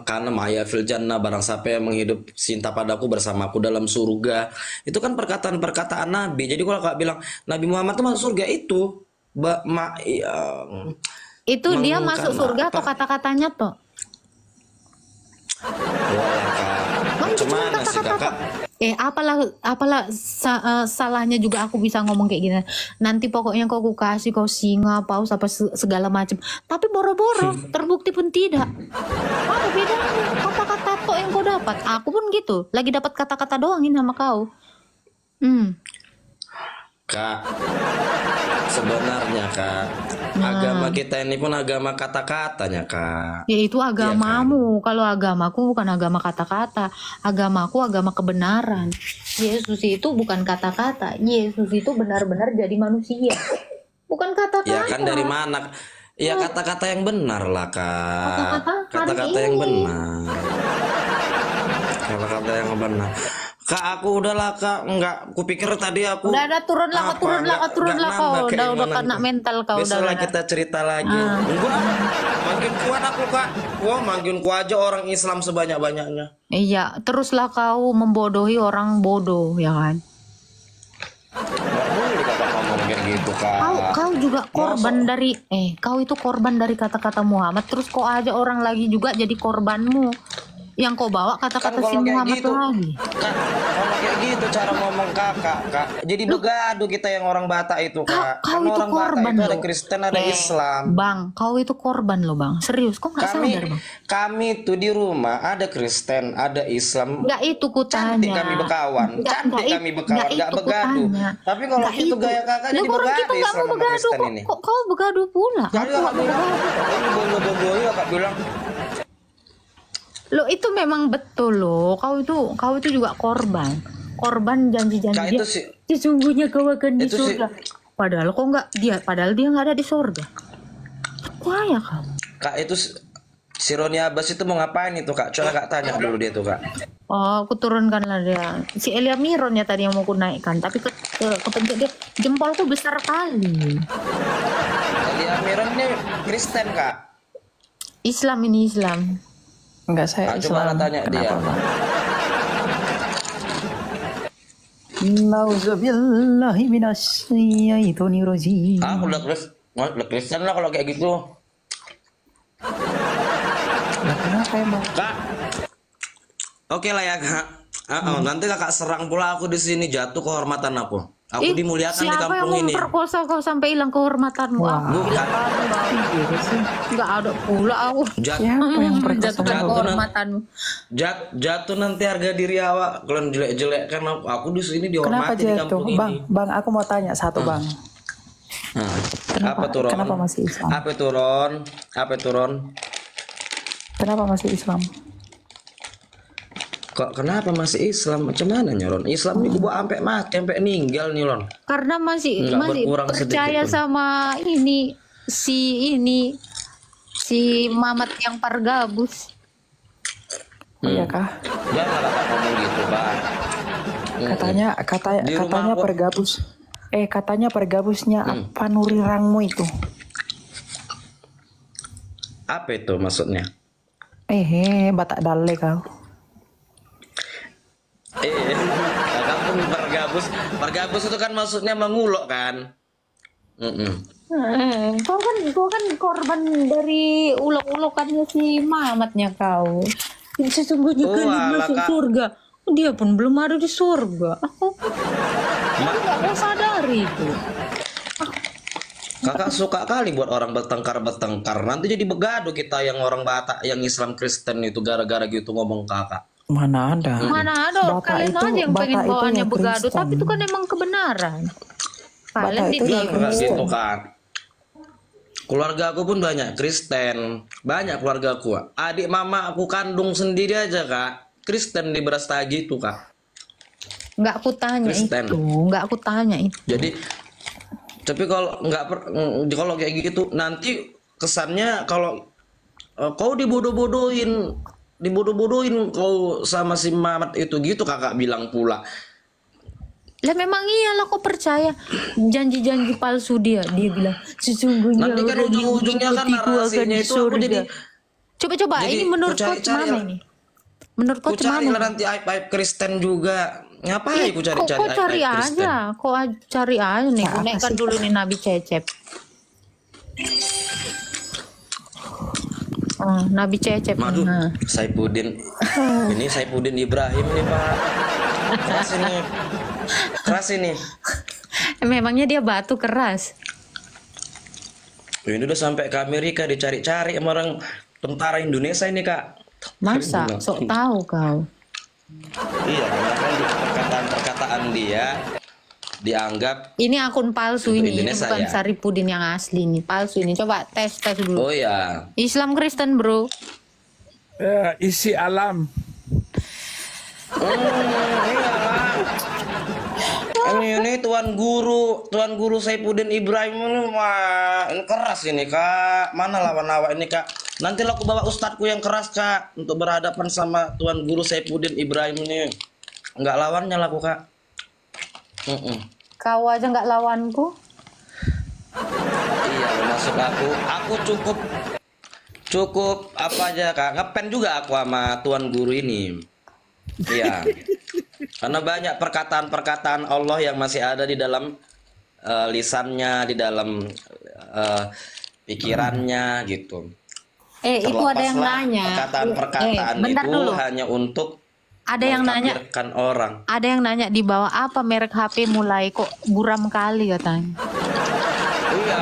Karena maya fil jannah, barang siapa yang menghidup cinta padaku bersamaku dalam surga. Itu kan perkataan-perkataan Nabi. Jadi kalau kakak bilang Nabi Muhammad itu masuk surga itu Itu dia masuk surga atau kata-katanya toh? Cuma sih kakak? Apalah salahnya juga aku bisa ngomong kayak gini. Nanti pokoknya kau kasih kau singa, paus apa segala macam. Tapi boro-boro terbukti pun tidak. Apa bedanya kata-kata toh yang kau dapat? Aku pun gitu. Lagi dapat kata-kata doang ini sama kau. Kak, sebenarnya kak, agama kita ini pun agama kata-katanya kak. Ya itu agamamu. Kalau agamaku bukan agama kata-kata. Agamaku agama kebenaran. Yesus itu bukan kata-kata. Yesus itu benar-benar jadi manusia. Bukan kata-kata. Ya kan dari mana? Ya kata-kata yang benar lah kak. Kata-kata yang benar. Kata-kata yang benar. Kak aku udahlah kak, enggak, kupikir tadi aku udah turunlah kau udah kena mental kau. Besok lah kita cerita lagi. Enggak, makin kuat aku kak. Wah makin kuat aja orang Islam sebanyak-banyaknya. Iya, teruslah kau membodohi orang bodoh ya kan. Nggak boleh kakak ngomong kayak gitu kak. Kau juga korban dari kau itu korban dari kata-kata Muhammad. Terus kau aja orang lagi juga jadi korbanmu. Yang kau bawa Kan kata-kata si kalau kayak Muhammad gitu, lagi. Kak, kalau kayak gitu cara ngomong Kak. Jadi begadu kita yang orang Batak itu, Kak. Kau Kan itu orang Batak korban itu ada loh. Kristen, ada Islam. Bang, kau itu korban loh bang. Serius, kau nggak Kami sadar bang? kami tuh di rumah ada Kristen, ada Islam. Nggak itu kutanya. Cantik kami berkawan, cantik kami berkawan, nggak itu begadu. kutanya. Tapi kalau Nggak gitu itu. gaya Kakak Lah jadi orang kita begadu nggak Islam mau sama begadu Kristen kok. ini. Kok kau begadu pula? Jadi Aku nggak Kakak mau bilang, begadu. ini bodoh-bodoh ya Kak bilang. Lo itu memang betul loh. Kau itu juga korban. Korban janji-janji Kak dia. itu sih, Sesungguhnya kau akan di itu sih, surga. Padahal kok nggak dia. Padahal dia nggak ada di surga. Wah ya kau. Kak itu si Roni Abbas itu mau ngapain itu Kak? Coba Kak tanya dulu dia tuh Kak. Oh, aku turunkanlah dia. Si Elia Miron ya tadi yang mau ku naikkan, tapi kepencet dia jempolku besar kali. Elia Miron ini Kristen Kak. Islam ini Islam. Enggak, saya Kak coba Islam. tanya dia. Kenapa, Bang? Nauzubillahi minasyaitonirrajim. Ah, udah Kristen lah kalau kayak gitu. Lah, kenapa ya, Bang? Kak, oke lah ya Kak. Nanti Kakak serang pula aku di sini, jatuh kehormatan aku. Aku dimuliakan di siapa yang kampung ini. memperkosa kau sampai hilang kehormatanmu? Wah. Bukan. Gitu sih. Nggak ada pula aku. Siapa yang perkosa Jatuhkan Bang? kehormatanmu. Jatuh nanti harga diri awak. Kalian jelek-jelek kan aku di sini Kenapa dihormati di jatuh? kampung Bang, ini. Bang, aku mau tanya satu, Bang. Nah, Kenapa, apa tuh Ron? kenapa masih Islam? Apa tuh Ron? Apa tuh Ron? Kenapa masih Islam? Kok kenapa masih Islam? Macam mana Ron? Islam ini gua sampai mati, sampai ninggal nih Ron. Karena masih Nggak masih berkurang percaya sedikit pun. sama si Mamat yang pargabus. Iya kah? Jangan Kakak ngomong gitu, Pak. Katanya Di rumah katanya aku- pergabus. Katanya pergabusnya apa Nurirangmu itu? Apa itu maksudnya? Batak dale kau. Kakak pun pergabus. Pergabus itu kan maksudnya mengulok kan? Kau kan korban dari ulok-ulokannya si Mamatnya kau. Sesungguhnya Oh, kan alah, masuk Kak. surga. Dia pun belum ada di surga. Aku nggak mau sadari itu. Kakak suka kali buat orang bertengkar. Nanti jadi begadu kita yang orang Batak, yang Islam Kristen itu gara-gara gitu ngomong kakak. Mana ada? Mana ada Batak kalian itu- aja yang pengen Batak itu bawaannya ya begadu, Kristen. tapi itu kan emang kebenaran. Kalian Batak di itu ya Enggak gitu kan. Keluarga aku pun banyak Kristen, banyak keluarga aku. Adik mama aku kandung sendiri aja kak, Kristen di Brastagi itu kak. nggak aku tanya Kristen. itu, nggak aku tanya itu. Jadi, tapi kalau kalau kayak gitu nanti kesannya kalau kau dibodoh-bodohin kau sama si Mamat itu gitu kakak bilang pula. Lah memang iyalah kok percaya janji-janji palsu dia bilang sesungguhnya Nanti kan orang yang ujung-ujungnya kan mengikutiku akan narasinya di itu aku surga. jadi Coba jadi ini menurut ku kau cari-cari mana lah. ini? Menurut kau Ku cari lah mana? nanti aib-aib Kristen juga. Ngapain ku Kok cari-cari cari aib-aib Kristen? aja, cari aja nih. Aku Apa naikkan sih? dulu nih Nabi Cecep. Oh, Nabi Cecep. Madu, Nah. Saifuddin. Ini Saifuddin Ibrahim nih Pak. Keras ini. Keras ini. Memangnya dia batu keras. Ini udah sampai ke Amerika dicari-cari sama orang tentara Indonesia ini kak. Masa? Sok tahu kau. Iya, karena kan di perkataan-perkataan dia dianggap. Ini akun palsu Untuk ini Indonesia, bukan ya? Saripudin yang asli ini. Palsu ini. Coba tes dulu. Oh ya. Islam Kristen, Bro. Isi alam. Ini tuan guru Saifuddin Ibrahim ini wah ini keras ini kak. Mana lawan awak ini kak? Nanti lah aku bawa ustadku yang keras kak untuk berhadapan sama tuan guru Saifuddin Ibrahim ini. Enggak lawannya lah aku kak. Kau aja nggak lawanku. Iya maksud aku cukup apa aja kak, ngepen juga aku sama tuan guru ini. Iya. Karena banyak perkataan-perkataan Allah yang masih ada di dalam lisannya, di dalam pikirannya gitu. Itu ada yang Terlepaslah nanya. perkataan-perkataan Bentar itu dulu. hanya untuk Ada yang nanya, mengkafirkan orang. ada yang nanya di bawah apa merek HP mulai kok buram kali katanya. Iya,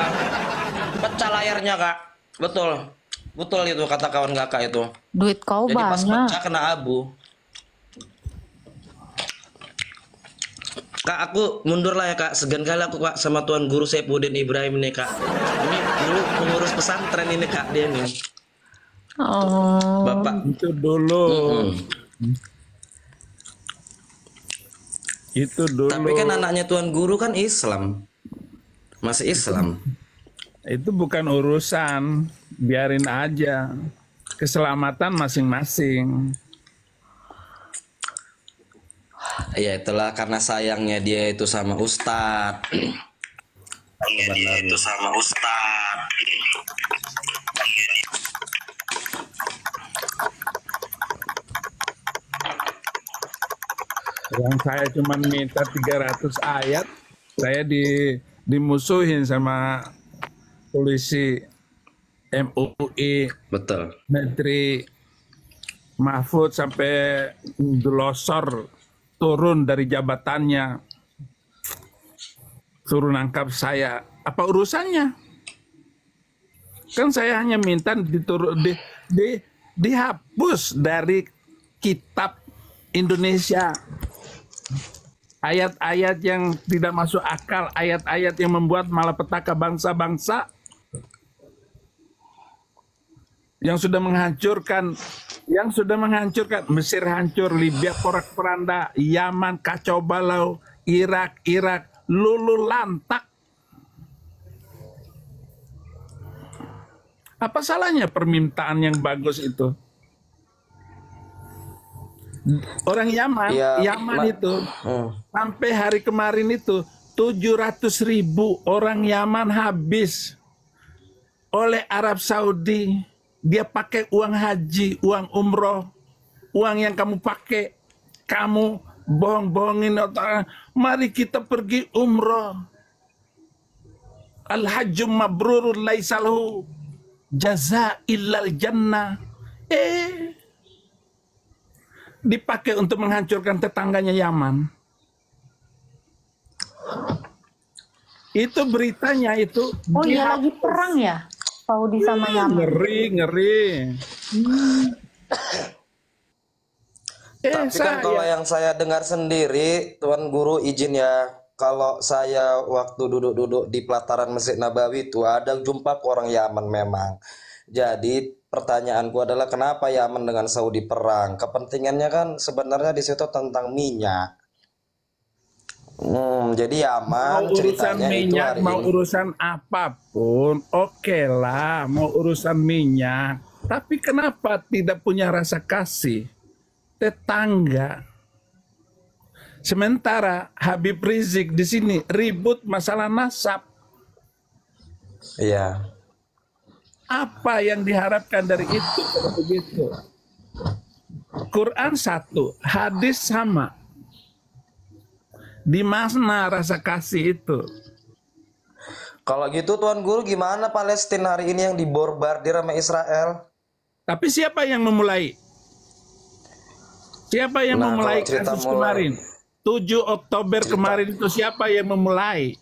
pecah layarnya kak. Betul, betul itu kata kawan kakak itu. Duit kau Jadi pas banyak. pecah kena abu. Kak, aku mundur lah ya kak. Segan kali aku kak sama Tuan Guru Saipudin Ibrahim nih kak. Ini dulu pengurus pesantren ini kak dia nih. Oh. Bapak. Itu dulu. Itu dulu. Tapi kan anaknya Tuan Guru kan Islam. Masih Islam. Itu bukan urusan, biarin aja. Keselamatan masing-masing. Ya itulah karena sayangnya dia itu sama Ustadz. Dia itu sama Ustadz. Yang saya cuma minta 300 ayat, saya dimusuhin sama polisi MUI Betul. Menteri Mahfud sampai delosor turun dari jabatannya, suruh nangkap saya. Apa urusannya? Kan saya hanya minta dihapus dari kitab Indonesia. Ayat-ayat yang tidak masuk akal, ayat-ayat yang membuat malapetaka bangsa-bangsa, yang sudah menghancurkan Mesir hancur, Libya porak-poranda, Yaman kacau balau, Irak lulu lantak. Apa salahnya permintaan yang bagus itu? Orang Yaman, Ya, itu sampai hari kemarin itu 700.000 orang Yaman habis oleh Arab Saudi. Dia pakai uang haji, uang umroh, uang yang kamu pakai, kamu bohong-bohongin orang. Mari kita pergi umroh. Al-hajjum mabrurun laisalahu jaza illal jannah. Dipakai untuk menghancurkan tetangganya Yaman. Itu beritanya itu. Oh iya, lagi perang ya Saudi sama Yaman. Ngeri. Tapi kan kalau yang saya dengar sendiri, Tuan Guru izin ya, kalau saya waktu duduk-duduk di pelataran Masjid Nabawi itu ada jumpa ke orang Yaman memang. Jadi pertanyaanku adalah kenapa Yaman dengan Saudi perang? Kepentingannya kan sebenarnya di situ tentang minyak. Jadi Yaman Mau urusan ceritanya itu minyak, hari mau ini. urusan apapun, oke lah, mau urusan minyak. Tapi kenapa tidak punya rasa kasih? Tetangga. Sementara Habib Rizik di sini ribut masalah nasab. Iya. Apa yang diharapkan dari itu kalau begitu? Quran satu, hadis sama. Di mana rasa kasih itu? Kalau gitu Tuan Guru gimana Palestina hari ini yang diborbardir sama Israel? Tapi siapa yang memulai? Siapa yang Nah, memulai kalau cerita kasus mulai. kemarin? 7 Oktober kemarin itu siapa yang memulai?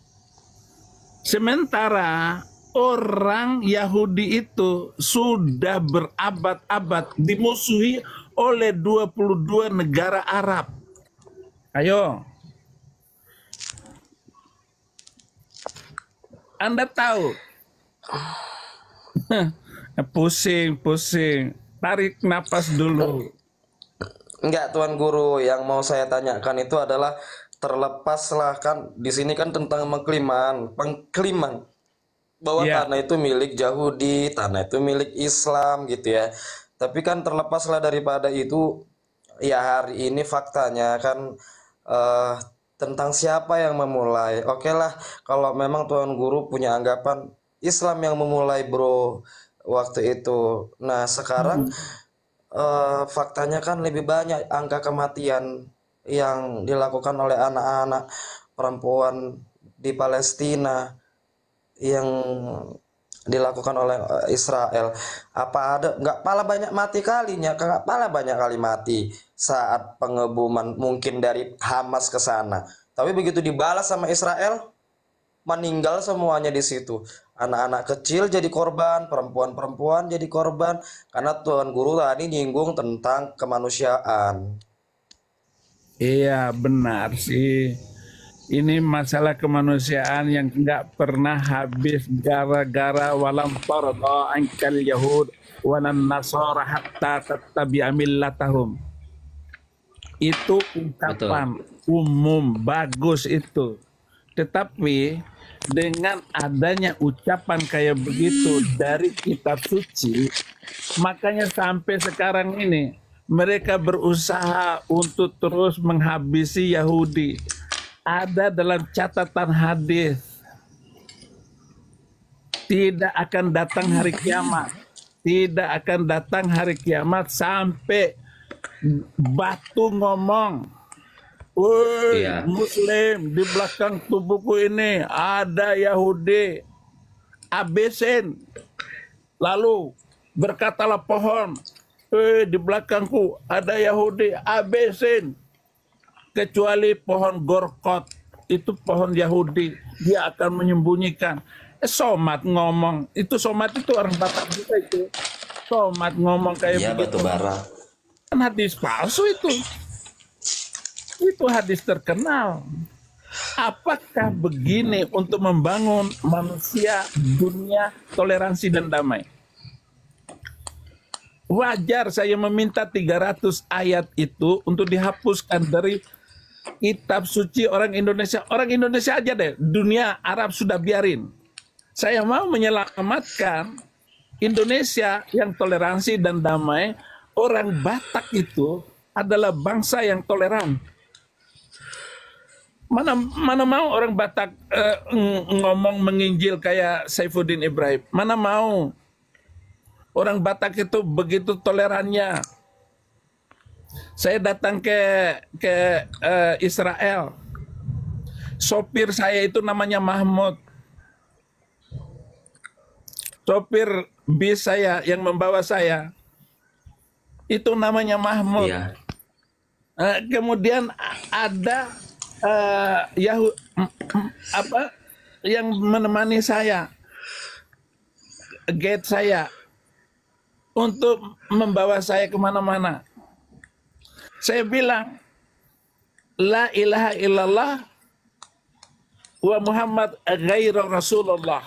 Sementara orang Yahudi itu sudah berabad-abad dimusuhi oleh 22 negara Arab. Ayo. Anda tahu. Pusing. Tarik napas dulu. Enggak Tuan Guru, yang mau saya tanyakan itu adalah terlepaslah kan di sini kan tentang pengkliman bahwa Iya. tanah itu milik Yahudi, tanah itu milik Islam gitu ya. Tapi kan terlepaslah daripada itu ya hari ini faktanya kan tentang siapa yang memulai. Oke lah kalau memang Tuan Guru punya anggapan Islam yang memulai bro waktu itu. Nah sekarang faktanya kan lebih banyak angka kematian yang dilakukan oleh anak-anak perempuan di Palestina yang dilakukan oleh Israel. Apa ada nggak pala banyak mati kalinya? Nggak pala banyak kali mati saat pengeboman mungkin dari Hamas ke sana. Tapi begitu dibalas sama Israel, meninggal semuanya di situ. Anak-anak kecil jadi korban, perempuan-perempuan jadi korban. Karena Tuan Guru tadi nyinggung tentang kemanusiaan. Iya, benar sih. Ini masalah kemanusiaan yang nggak pernah habis gara-gara walam farada ankal yahud walan nasara hatta tattabi'a millatahum. Itu ungkapan umum bagus itu. Tetapi dengan adanya ucapan kayak begitu dari kitab suci, makanya sampai sekarang ini mereka berusaha untuk terus menghabisi Yahudi. Ada dalam catatan hadis, tidak akan datang hari kiamat, tidak akan datang hari kiamat sampai batu ngomong, woi Muslim, di belakang tubuhku ini ada Yahudi, abesin. Lalu berkatalah pohon, di belakangku ada Yahudi, abesin. Kecuali pohon gorkot, itu pohon Yahudi, dia akan menyembunyikan. Somat ngomong, itu Somat itu orang Batak juga itu. Somat ngomong kayak begitu. Batu bara. Kan hadis palsu itu. Itu hadis terkenal. Apakah begini untuk membangun manusia, dunia, toleransi dan damai? Wajar saya meminta 300 ayat itu untuk dihapuskan dari kitab suci orang Indonesia. Orang Indonesia aja deh, dunia Arab sudah biarin. Saya mau menyelamatkan Indonesia yang toleransi dan damai. Orang Batak itu adalah bangsa yang toleran. Mana mau orang Batak ngomong menginjil kayak Saifuddin Ibrahim? Mana mau? Orang Batak itu begitu tolerannya. Saya datang ke Israel. Sopir saya itu namanya Mahmud. Sopir bis saya yang membawa saya itu namanya Mahmud. Iya. Kemudian ada yang menemani saya, guide saya untuk membawa saya kemana-mana. Saya bilang, la ilaha illallah wa Muhammad ghairu Rasulullah.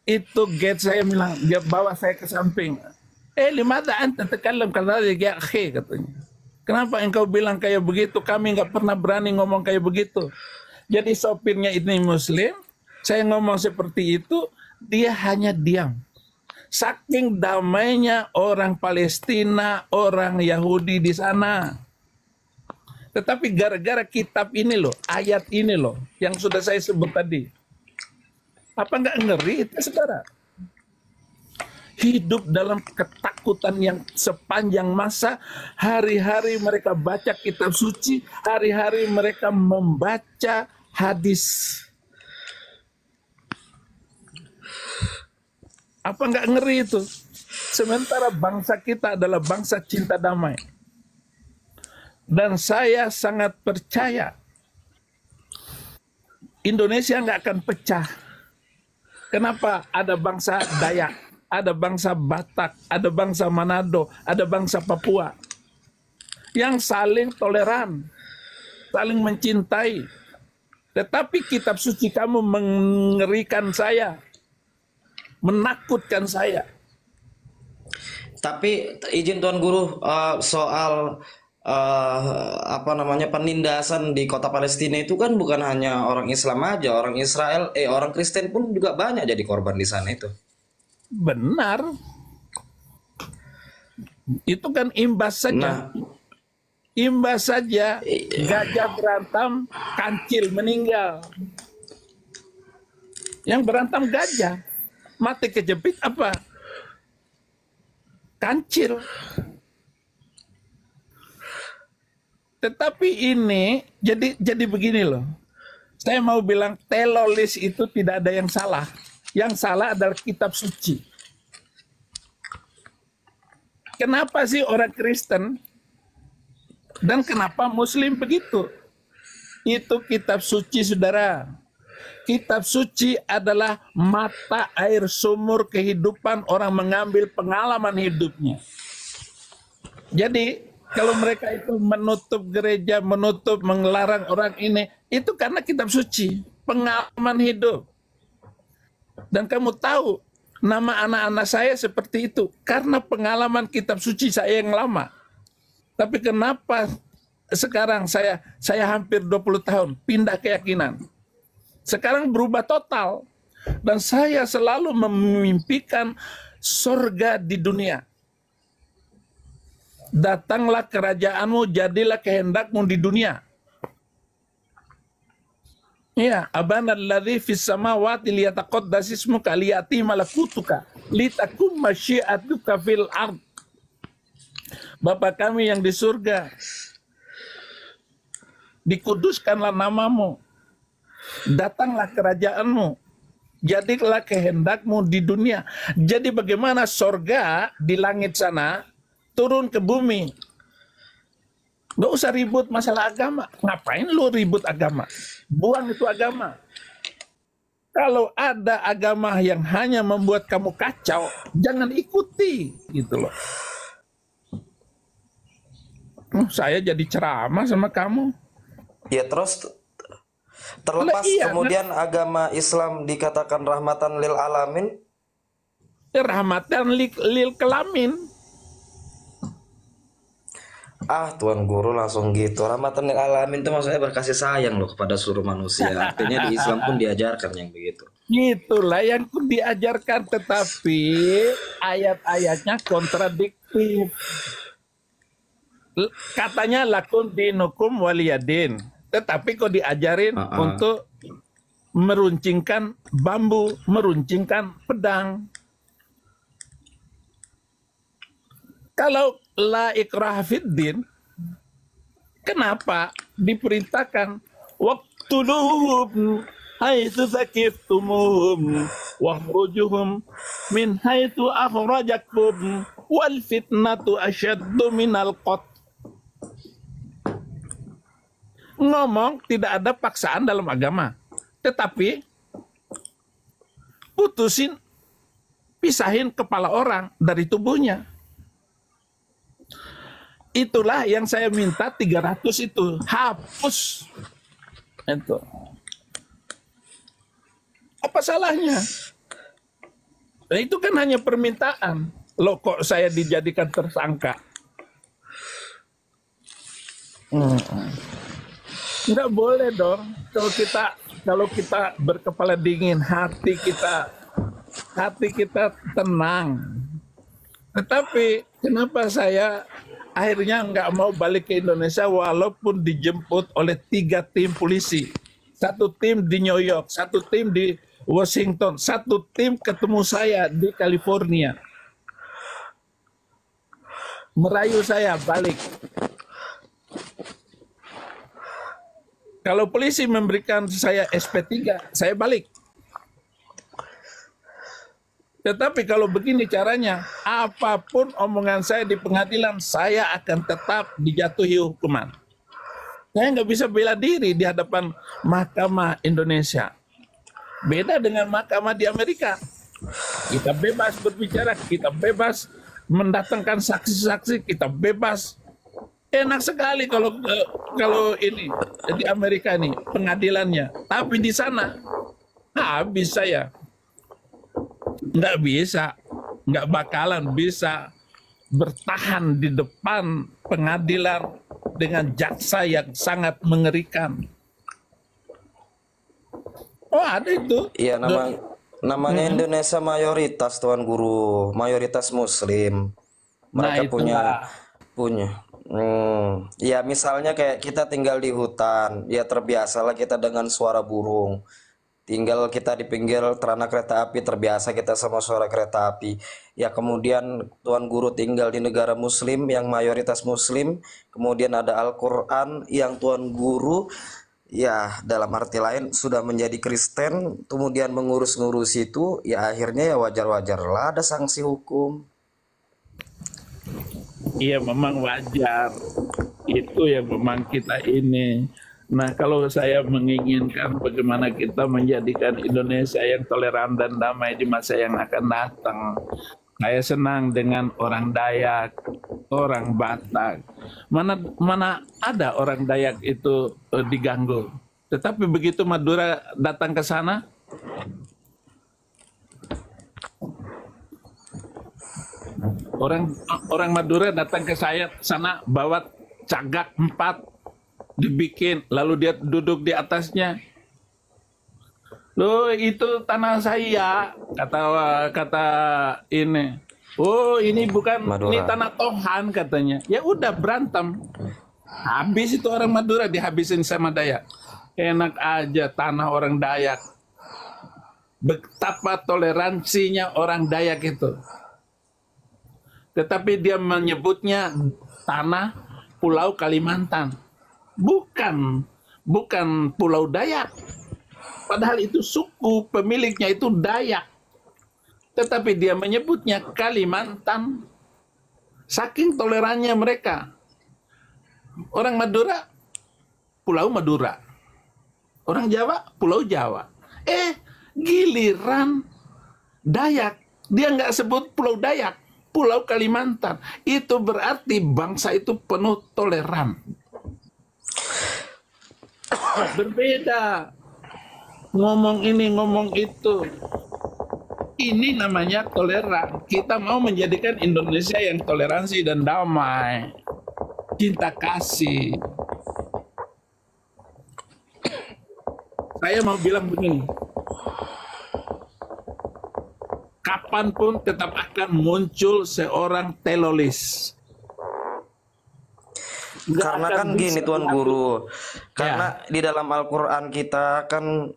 Itu guide saya bilang, dia bawa saya ke samping. Limada anta takallam kadhalik ya akhi, katanya. Kenapa engkau bilang kayak begitu? Kami nggak pernah berani ngomong kayak begitu. Jadi sopirnya ini Muslim, saya ngomong seperti itu, dia hanya diam. Saking damainya orang Palestina, orang Yahudi di sana. Tetapi gara-gara kitab ini loh, ayat ini loh, yang sudah saya sebut tadi. Apa nggak ngeri itu saudara? Hidup dalam ketakutan yang sepanjang masa, hari-hari mereka baca kitab suci, hari-hari mereka membaca hadis. Apa nggak ngeri itu? Sementara bangsa kita adalah bangsa cinta damai. Dan saya sangat percaya Indonesia nggak akan pecah. Kenapa? Ada bangsa Dayak, ada bangsa Batak, ada bangsa Manado, ada bangsa Papua yang saling toleran, saling mencintai. Tetapi kitab suci kamu mengerikan saya, menakutkan saya. Tapi izin Tuan Guru, soal penindasan di kota Palestina itu kan bukan hanya orang Islam aja, orang Israel, orang Kristen pun juga banyak jadi korban di sana itu. Benar. Itu kan imbas saja. Imbas saja, gajah berantem, kancil meninggal. Yang berantem gajah, mati kejepit apa? Kancil. Tetapi ini jadi begini loh. Saya mau bilang teroris itu tidak ada yang salah. Yang salah adalah kitab suci. Kenapa sih orang Kristen dan kenapa Muslim begitu? Itu kitab suci, saudara. Kitab suci adalah mata air sumur kehidupan, orang mengambil pengalaman hidupnya. Jadi kalau mereka itu menutup gereja, melarang orang ini, itu karena kitab suci, pengalaman hidup. Dan kamu tahu, nama anak-anak saya seperti itu, karena pengalaman kitab suci saya yang lama. Tapi kenapa sekarang saya hampir 20 tahun pindah keyakinan. Sekarang berubah total. Dan saya selalu memimpikan surga di dunia. Datanglah kerajaanmu, jadilah kehendakmu di dunia. Ya, abana alladzi fis samawati liyataqaddas ismuka liyati malakutuka litakum masyiatuka fil ard. Bapa kami yang di surga, dikuduskanlah namamu, datanglah kerajaanmu, jadilah kehendakmu di dunia. Jadi bagaimana surga di langit sana turun ke bumi? Gak usah ribut masalah agama. Ngapain lu ribut agama? Buang itu agama. Kalau ada agama yang hanya membuat kamu kacau, jangan ikuti, gitu loh. Saya jadi ceramah sama kamu. Ya terus terlepas Iya, kemudian agama Islam dikatakan rahmatan lil alamin. Rahmatan lil kelamin. Tuan Guru langsung gitu. Rahmatan lil alamin itu maksudnya berkasih sayang loh kepada seluruh manusia. Artinya di Islam pun diajarkan yang begitu. Itulah yang diajarkan, tetapi ayat-ayatnya kontradiktif. Katanya lakun dinukum waliyadin, tetapi kok diajarin untuk meruncingkan bambu, meruncingkan pedang. Kalau la ikraha fiddin, kenapa diperintahkan waqtuluhum haitsu sakiftumuhum wakhrujuhum min haitsu akhrajakum wal fitnatu asyaddu minal qatl. Ngomong tidak ada paksaan dalam agama, tetapi pisahin kepala orang dari tubuhnya. Itulah yang saya minta 300 itu, hapus. Itu. Apa salahnya? Nah, itu kan hanya permintaan. Loh kok saya dijadikan tersangka? Nggak boleh dong. Kalau kita berkepala dingin, hati kita tenang. Tetapi kenapa saya akhirnya nggak mau balik ke Indonesia walaupun dijemput oleh 3 tim polisi. 1 tim di New York, 1 tim di Washington, 1 tim ketemu saya di California. Merayu saya balik. Kalau polisi memberikan saya SP3, saya balik. Tetapi kalau begini caranya, apapun omongan saya di pengadilan, saya akan tetap dijatuhi hukuman. Saya nggak bisa bela diri di hadapan Mahkamah Indonesia. Beda dengan mahkamah di Amerika. Kita bebas berbicara, kita bebas mendatangkan saksi-saksi, kita bebas. Enak sekali kalau ini di Amerika ini pengadilannya. Tapi di sana habis saya. Nggak bisa, nggak bakalan bisa bertahan di depan pengadilan dengan jaksa yang sangat mengerikan. Oh ada itu. Iya namanya Indonesia mayoritas Tuan Guru, mayoritas Muslim. Mereka punya. Ya misalnya kayak kita tinggal di hutan, ya terbiasalah kita dengan suara burung. Tinggal kita di pinggir terana kereta api, terbiasa kita sama suara kereta api. Ya kemudian Tuan Guru tinggal di negara Muslim yang mayoritas Muslim, kemudian ada Al-Quran yang Tuan Guru ya dalam arti lain sudah menjadi Kristen, kemudian mengurus-ngurus itu, ya akhirnya ya wajar-wajarlah ada sanksi hukum. Iya, memang wajar. Itu yang memang kita ini. Nah, kalau saya menginginkan bagaimana kita menjadikan Indonesia yang toleran dan damai di masa yang akan datang. Saya senang dengan orang Dayak, orang Batak. Mana ada orang Dayak itu diganggu. Tetapi begitu Madura datang ke sana, orang Madura datang ke saya sana bawa cagak 4 dibikin, lalu dia duduk di atasnya. Loh, itu tanah saya, kata ini. Oh, ini bukan, ini Madura. tanah Tuhan katanya. Ya udah berantem. Habis itu orang Madura dihabisin sama Dayak. Enak aja tanah orang Dayak. Betapa toleransinya orang Dayak itu. Tetapi dia menyebutnya tanah Pulau Kalimantan. Bukan Pulau Dayak. Padahal itu suku, pemiliknya itu Dayak. Tetapi dia menyebutnya Kalimantan. Saking tolerannya mereka. Orang Madura, Pulau Madura. Orang Jawa, Pulau Jawa. Giliran Dayak, dia nggak sebut Pulau Dayak, Pulau Kalimantan. Itu berarti bangsa itu penuh toleran. Berbeda. Ngomong ini, ngomong itu. Ini namanya toleran. Kita mau menjadikan Indonesia yang toleransi dan damai. Cinta kasih. Saya mau bilang begini. Kapanpun tetap akan muncul seorang teroris. Karena kan gini Tuan Guru, karena di dalam Al-Quran kita kan,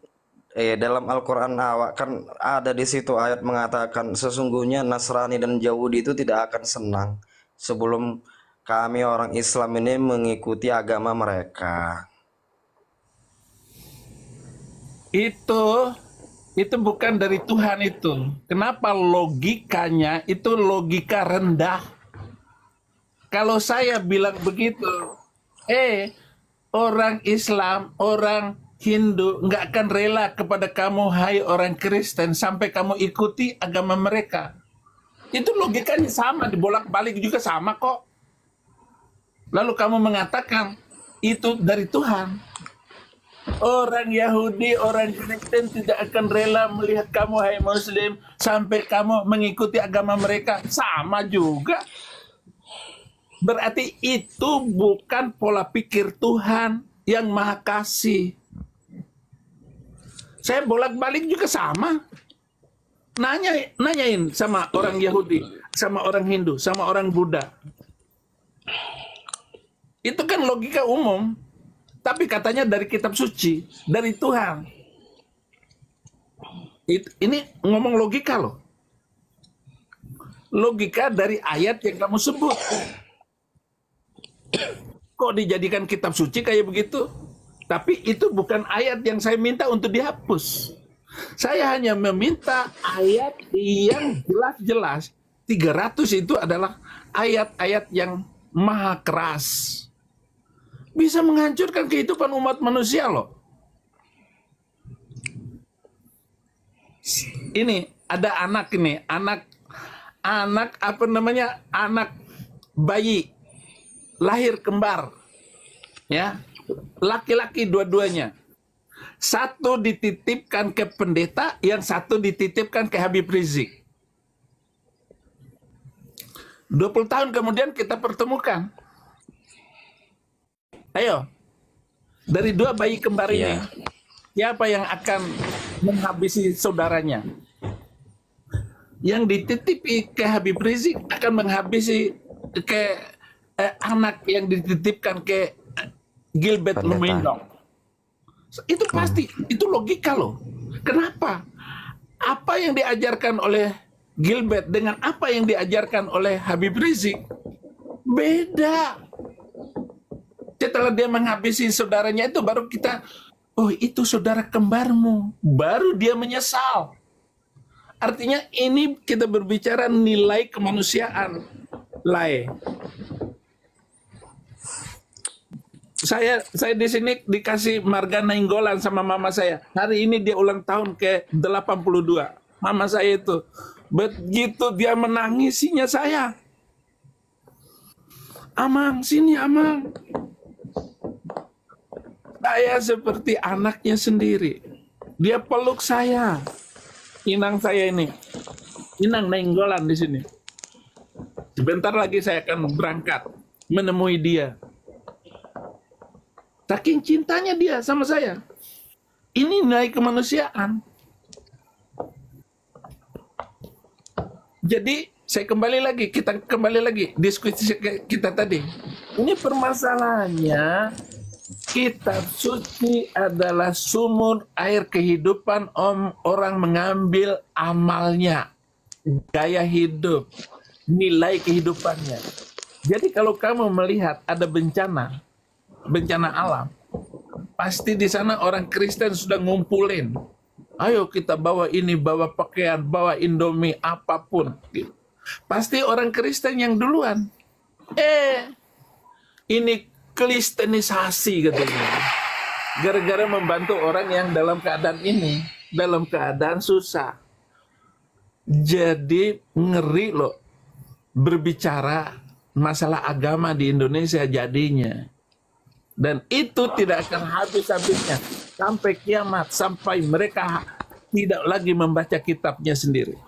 dalam Al-Quran awak kan ada di situ ayat mengatakan sesungguhnya Nasrani dan Yahudi itu tidak akan senang sebelum kami orang Islam ini mengikuti agama mereka. Itu bukan dari Tuhan itu. Kenapa logikanya itu logika rendah? Kalau saya bilang begitu, orang Islam, orang Hindu nggak akan rela kepada kamu, hai orang Kristen, sampai kamu ikuti agama mereka. Itu logikanya sama, dibolak-balik juga sama kok. Lalu kamu mengatakan itu dari Tuhan. Orang Yahudi, orang Kristen tidak akan rela melihat kamu, hai Muslim, sampai kamu mengikuti agama mereka. Sama juga. Berarti itu bukan pola pikir Tuhan yang Maha Kasih. Saya bolak-balik juga sama. Nanyain sama orang Yahudi, sama orang Hindu, sama orang Buddha. Itu kan logika umum. Tapi katanya dari kitab suci, dari Tuhan. Ini ngomong logika loh. Logika dari ayat yang kamu sebut. Kok dijadikan kitab suci kayak begitu? Tapi itu bukan ayat yang saya minta untuk dihapus. Saya hanya meminta ayat yang jelas-jelas. 300 itu adalah ayat-ayat yang maha keras. Bisa menghancurkan kehidupan umat manusia loh. Ini ada anak ini, anak apa namanya? Anak bayi lahir kembar. Ya. Laki-laki dua-duanya. Satu dititipkan ke pendeta, yang satu dititipkan ke Habib Rizik. 20 tahun kemudian kita pertemukan. Ayo, dari 2 bayi kembar ini, siapa yang akan menghabisi saudaranya? Yang dititipi ke Habib Rizik akan menghabisi ke anak yang dititipkan ke Gilbert Lumindong. Itu pasti, itu logika loh. Kenapa? Apa yang diajarkan oleh Gilbert dengan apa yang diajarkan oleh Habib Rizik beda. Setelah dia menghabisi saudaranya itu, baru kita, oh itu saudara kembarmu. Baru dia menyesal. Artinya ini kita berbicara nilai kemanusiaan. Lai. Saya di sini dikasih marga nainggolan sama mama saya. Hari ini dia ulang tahun ke 82. Mama saya itu. Begitu dia menangisinya saya. Amang, sini Amang. Saya seperti anaknya sendiri. Dia peluk saya. Inang saya ini. Inang nainggolan di sini. Sebentar lagi saya akan berangkat menemui dia. Saking cintanya dia sama saya. Ini nilai kemanusiaan. Jadi saya kembali lagi, kita kembali lagi diskusi kita tadi. Ini permasalahannya, kitab suci adalah sumur air kehidupan orang mengambil amalnya, gaya hidup, nilai kehidupannya. Jadi kalau kamu melihat ada bencana alam, pasti di sana orang Kristen sudah ngumpulin. Ayo kita bawa ini, bawa pakaian, bawa Indomie, apapun. Pasti orang Kristen yang duluan. Ini kristenisasi katanya. Gara-gara membantu orang yang dalam keadaan ini, dalam keadaan susah. Jadi ngeri loh berbicara masalah agama di Indonesia jadinya. Dan itu tidak akan habis-habisnya sampai kiamat, sampai mereka tidak lagi membaca kitabnya sendiri.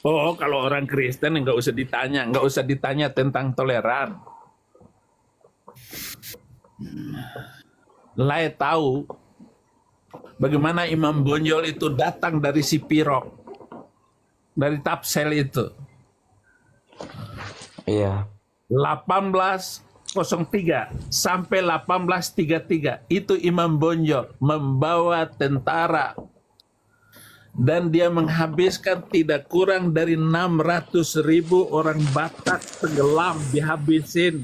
Oh, kalau orang Kristen nggak usah ditanya tentang toleran. Lai tahu bagaimana Imam Bonjol itu datang dari Sipirok, dari Tapsel itu. Iya. 1803 sampai 1833 itu Imam Bonjol membawa tentara dan dia menghabiskan tidak kurang dari 600.000 orang Batak tenggelam, dihabisin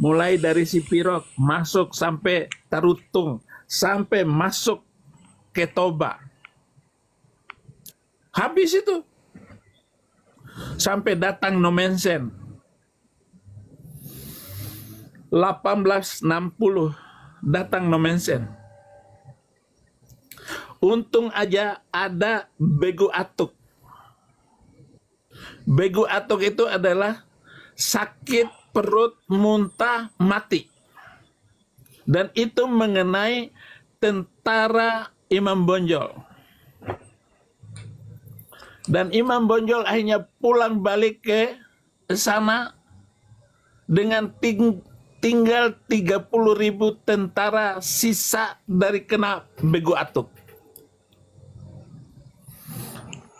mulai dari Sipirok masuk sampai Tarutung sampai masuk ke Toba, habis itu sampai datang Nomensen 1860 datang Nomensen. Untung aja ada Begu Atuk. Begu Atuk itu adalah sakit perut, muntah, mati. Dan itu mengenai tentara Imam Bonjol. Dan Imam Bonjol akhirnya pulang balik ke sana dengan tinggal 30.000 tentara sisa dari kena Begu Atuk.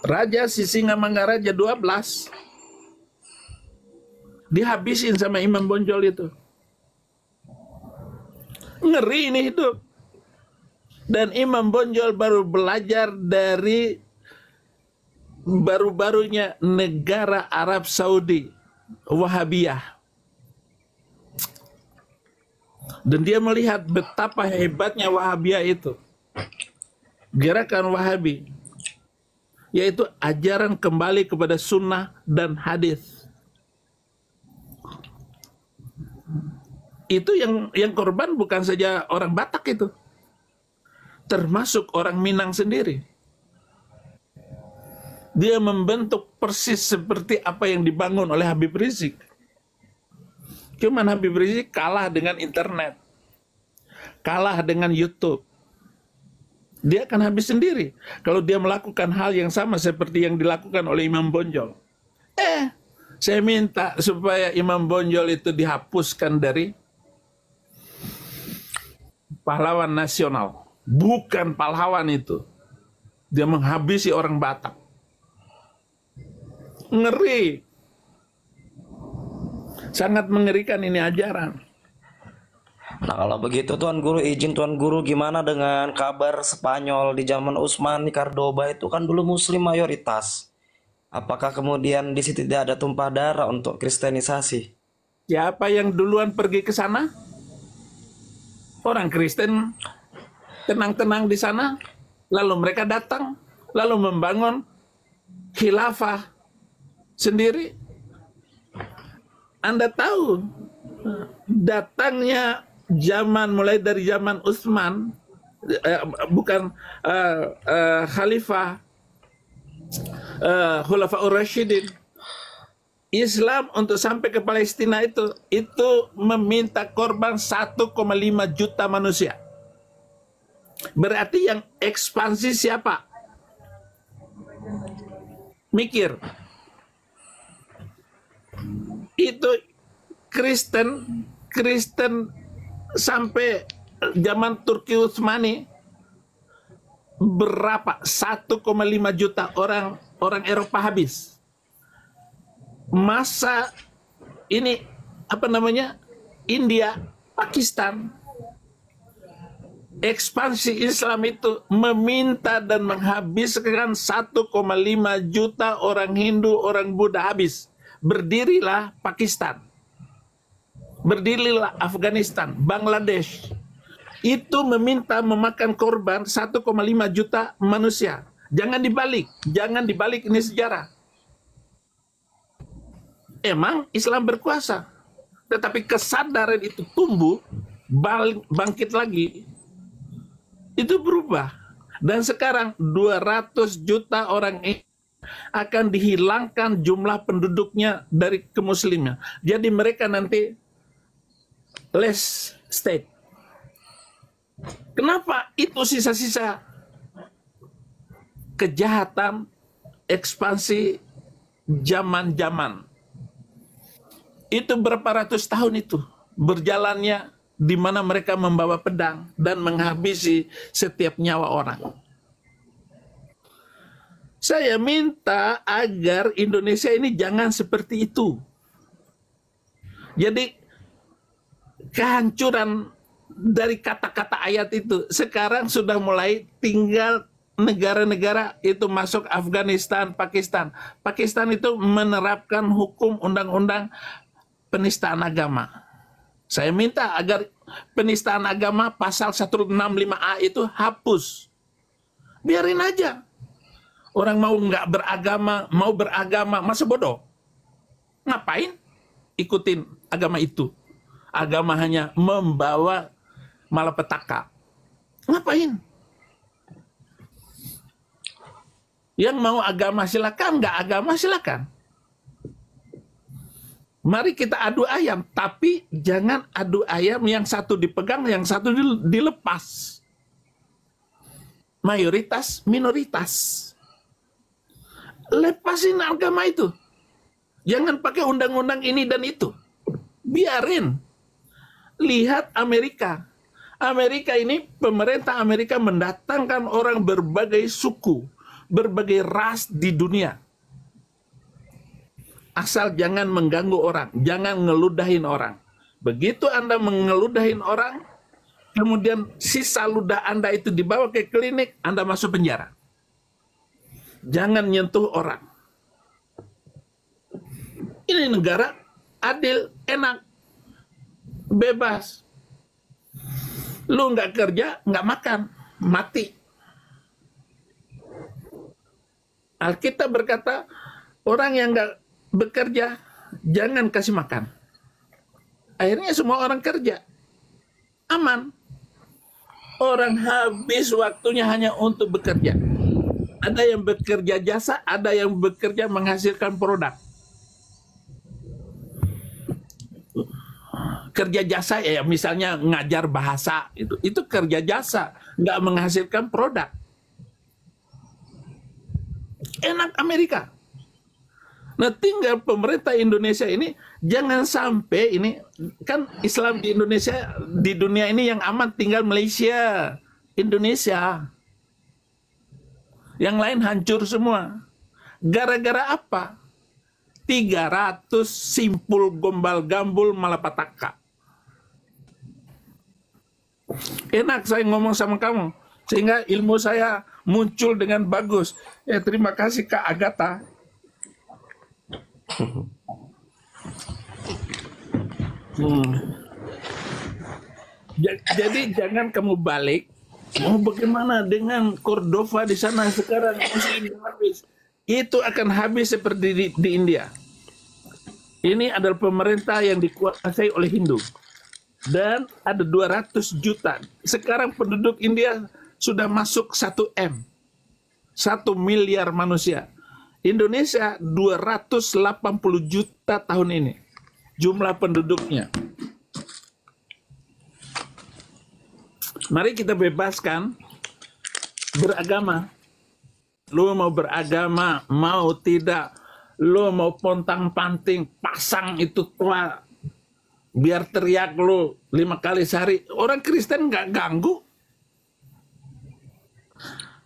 Raja Sisingamangaraja 12 dihabisin sama Imam Bonjol itu. Ngeri ini hidup. Dan Imam Bonjol baru belajar dari baru-barunya negara Arab Saudi, Wahabiyah. Dan dia melihat betapa hebatnya Wahabiyah itu. Gerakan Wahabi, yaitu ajaran kembali kepada sunnah dan hadis. Itu yang korban bukan saja orang Batak itu, termasuk orang Minang sendiri. Dia membentuk persis seperti apa yang dibangun oleh Habib Rizik. Cuman Habib Rizik kalah dengan internet, kalah dengan YouTube. Dia akan habis sendiri kalau dia melakukan hal yang sama seperti yang dilakukan oleh Imam Bonjol. Saya minta supaya Imam Bonjol itu dihapuskan dari pahlawan nasional. Bukan pahlawan itu. Dia menghabisi orang Batak. Ngeri. Sangat mengerikan ini ajaran. Nah kalau begitu Tuan Guru, izin Tuan Guru, gimana dengan kabar Spanyol di zaman Utsman di Cordoba itu kan dulu Muslim mayoritas. Apakah kemudian di situ tidak ada tumpah darah untuk kristenisasi? Siapa yang duluan pergi ke sana? Orang Kristen tenang-tenang di sana, lalu mereka datang, lalu membangun khilafah sendiri. Anda tahu, datangnya zaman mulai dari zaman Utsman, Khalifah Khulafaur Rasyidin, Islam untuk sampai ke Palestina itu meminta korban 1,5 juta manusia. Berarti yang ekspansi siapa? Mikir. Itu Kristen sampai zaman Turki Utsmani berapa? 1,5 juta orang Eropa habis. Masa ini India, Pakistan, ekspansi Islam itu meminta dan menghabiskan 1,5 juta orang Hindu, orang Buddha habis. Berdirilah Pakistan, berdirilah Afghanistan, Bangladesh. Itu meminta memakan korban 1,5 juta manusia. Jangan dibalik ini sejarah. Emang Islam berkuasa, tetapi kesadaran itu tumbuh, bangkit lagi, itu berubah. Dan sekarang 200 juta orang ini akan dihilangkan jumlah penduduknya dari kemusliman. Jadi mereka nanti less state. Kenapa? Itu sisa-sisa kejahatan ekspansi zaman-zaman. Itu berapa ratus tahun itu berjalannya, di mana mereka membawa pedang dan menghabisi setiap nyawa orang. Saya minta agar Indonesia ini jangan seperti itu. Jadi kehancuran dari kata-kata ayat itu sekarang sudah mulai tinggal negara-negara itu masuk Afghanistan, Pakistan. Pakistan itu menerapkan hukum undang-undang penistaan agama. Saya minta agar penistaan agama pasal 165A itu hapus. Biarin aja. Orang mau nggak beragama, mau beragama, masa bodoh? Ngapain ikutin agama itu? Agama hanya membawa malapetaka. Ngapain? Yang mau agama silakan, nggak agama silakan. Mari kita adu ayam, tapi jangan adu ayam yang satu dipegang, yang satu dilepas. Mayoritas, minoritas. Lepasin agama itu. Jangan pakai undang-undang ini dan itu. Biarin. Lihat Amerika. Amerika ini, pemerintah Amerika mendatangkan orang berbagai suku, berbagai ras di dunia. Asal jangan mengganggu orang, jangan ngeludahin orang. Begitu Anda mengeludahin orang, kemudian sisa ludah Anda itu dibawa ke klinik, Anda masuk penjara. Jangan nyentuh orang. Ini negara adil, enak, bebas. Lu nggak kerja, nggak makan, mati. Alkitab berkata, orang yang nggak bekerja, jangan kasih makan. Akhirnya semua orang kerja. Aman. Orang habis waktunya hanya untuk bekerja. Ada yang bekerja jasa, ada yang bekerja menghasilkan produk. Kerja jasa ya misalnya ngajar bahasa, itu kerja jasa, nggak menghasilkan produk. Enak Amerika. Nah, tinggal pemerintah Indonesia ini jangan sampai ini, kan Islam di Indonesia, di dunia ini yang aman tinggal Malaysia, Indonesia. Yang lain hancur semua. Gara-gara apa? 300 simpul gombal gambul malapetaka. Enak saya ngomong sama kamu, sehingga ilmu saya muncul dengan bagus. Ya, terima kasih Kak Agatha. Hmm. Jadi jangan kamu balik. Mau bagaimana dengan Cordova di sana sekarang Muslim habis? Itu akan habis seperti di India. Ini adalah pemerintah yang dikuasai oleh Hindu. Dan ada 200 juta. Sekarang penduduk India sudah masuk 1 M. 1 miliar manusia. Indonesia 280 juta tahun ini. Jumlah penduduknya. Mari kita bebaskan beragama. Lu mau beragama, mau tidak. Lu mau pontang-panting, pasang itu tua. Biar teriak lu 5 kali sehari. Orang Kristen nggak ganggu.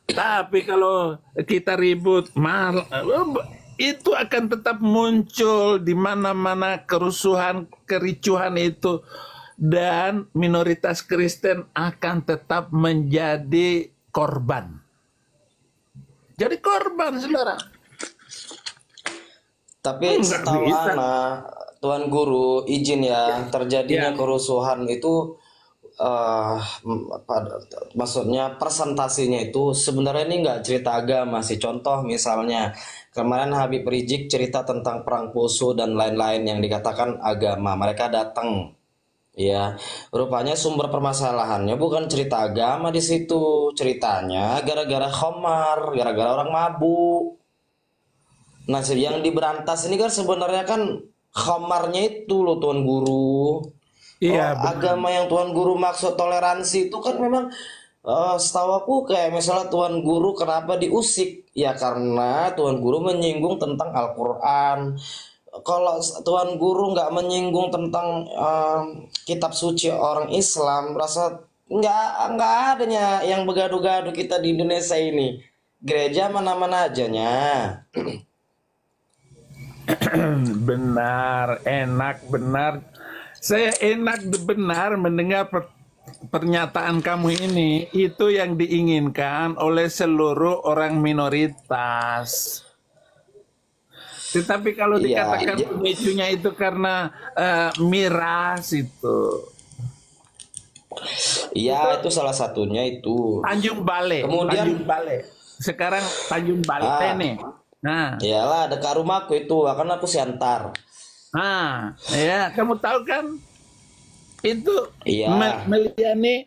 Tapi kalau kita ribut, itu akan tetap muncul di mana-mana kerusuhan, kericuhan itu. Dan minoritas Kristen akan tetap menjadi korban. Jadi korban, saudara. Tapi setahu Ana, Tuan Guru, izin ya, terjadinya kerusuhan itu maksudnya presentasinya itu sebenarnya ini nggak cerita agama sih. Contoh misalnya kemarin Habib Rizik cerita tentang perang Poso dan lain-lain yang dikatakan agama. Mereka datang, ya, rupanya sumber permasalahannya bukan cerita agama di situ. Ceritanya gara-gara khamar, gara-gara orang mabuk. Nah, yang diberantas ini kan sebenarnya kan khamarnya itu loh, Tuan Guru. Iya, Agama yang Tuan Guru maksud toleransi itu kan memang setahu aku kayak misalnya Tuan Guru kenapa diusik? Ya karena Tuan Guru menyinggung tentang Al-Quran. Kalau Tuan Guru nggak menyinggung tentang kitab suci orang Islam, rasa nggak adanya yang begaduh-gaduh kita di Indonesia ini. Gereja mana-mana ajanya. Benar, enak, benar. Saya enak benar mendengar pernyataan kamu ini. Itu yang diinginkan oleh seluruh orang minoritas. Tetapi kalau dikatakan pemicunya itu karena miras itu. Iya, itu salah satunya itu. Tanjung Balai. Kemudian Tanjung Balai. Sekarang Tanjung Balai nih. Nah, iyalah dekat rumahku itu, kan aku siantar. nah, ya kamu tahu kan itu Iya. Meliani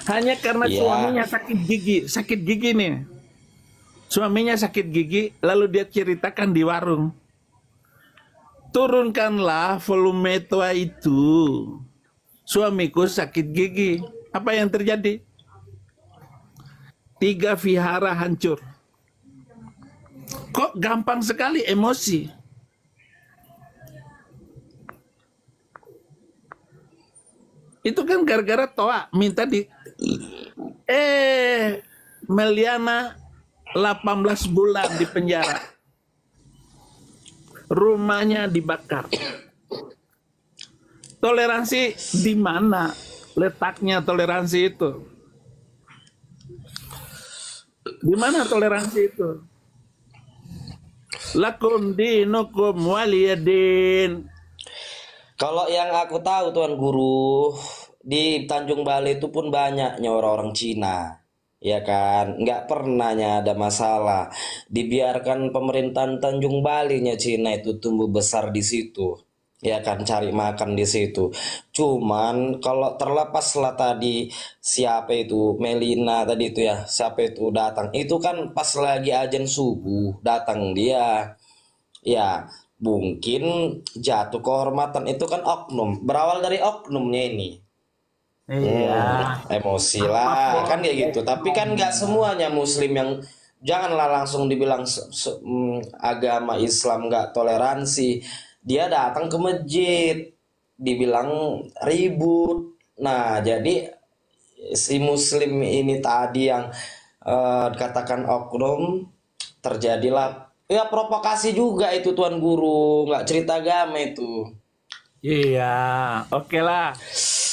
hanya karena suaminya sakit gigi nih. Suaminya sakit gigi, lalu dia ceritakan di warung. Turunkanlah volume tua itu. Suamiku sakit gigi. Apa yang terjadi? 3 vihara hancur. Kok gampang sekali emosi? Itu kan gara-gara Toa minta di Meliana 18 bulan di penjara. Rumahnya dibakar. Toleransi di mana letaknya toleransi itu? Di mana toleransi itu? Lakum dinukum waliyadin. Kalau yang aku tahu Tuan Guru, di Tanjung Balai itu pun banyaknya orang-orang Cina. Ya kan, nggak pernahnya ada masalah. Dibiarkan pemerintahan Tanjung Balainya Cina itu tumbuh besar di situ. Ya kan, cari makan di situ. Cuman kalau terlepaslah tadi siapa itu Melina tadi itu ya, siapa itu datang. Itu kan pas lagi azan subuh datang dia. Ya, mungkin jatuh kehormatan itu kan oknum. Berawal dari oknumnya ini. Iya. Emosi lah kan kayak gitu. Tapi kan nggak semuanya Muslim yang janganlah langsung dibilang agama Islam nggak toleransi. Dia datang ke masjid, dibilang ribut. Nah, jadi si Muslim ini tadi yang dikatakan oknum, terjadilah ya provokasi juga itu Tuan Guru, nggak cerita agama itu. Iya, oke lah.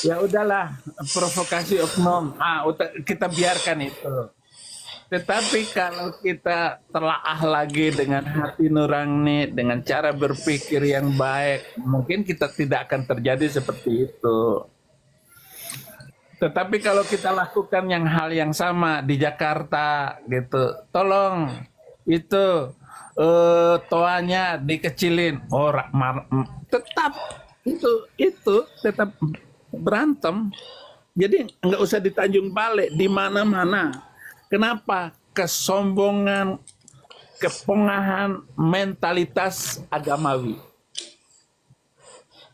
Ya udahlah, provokasi oknum. Kita biarkan itu. Tetapi kalau kita telaah lagi dengan hati nurani, dengan cara berpikir yang baik, mungkin kita tidak akan terjadi seperti itu. Tetapi kalau kita lakukan hal yang sama di Jakarta gitu, tolong itu toanya dikecilin, tetap itu tetap berantem. Jadi nggak usah di Tanjung Balai, di mana-mana. Kenapa? Kesombongan, kepongahan, mentalitas agamawi.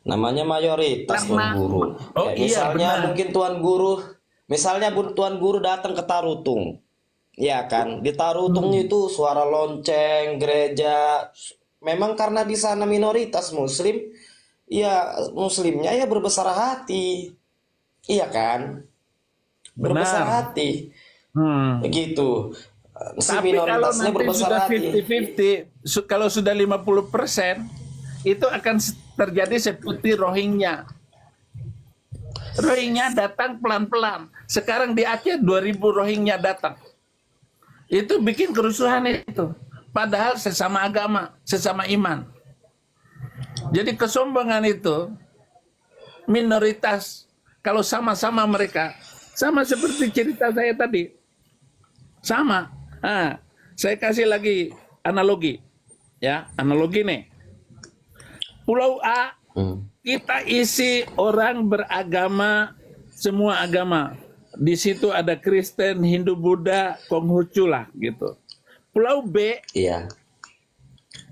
Namanya mayoritas Tuan Guru. Oh, Kayak iya, misalnya benar. mungkin Tuan Guru datang ke Tarutung. Ya kan, di Tarutung itu suara lonceng, gereja. Memang karena di sana minoritas Muslim, ya Muslimnya ya berbesar hati. Iya kan? Berbesar Benar. hati. Begitu. Si Tapi kalau minoritasnya nanti berbesar sudah hati. 50-50, kalau sudah 50%, itu akan terjadi seperti Rohingya. Rohingya datang pelan-pelan. Sekarang di Aceh 2000 Rohingya datang. Itu bikin kerusuhan itu. Padahal sesama agama, sesama iman. Jadi kesombongan itu minoritas. Kalau sama-sama mereka, sama seperti cerita saya tadi. Sama. Nah, saya kasih lagi analogi. Ya, analogi nih. Pulau A, kita isi orang beragama, semua agama. Di situ ada Kristen, Hindu, Buddha, Konghucu lah gitu. Pulau B, Iya.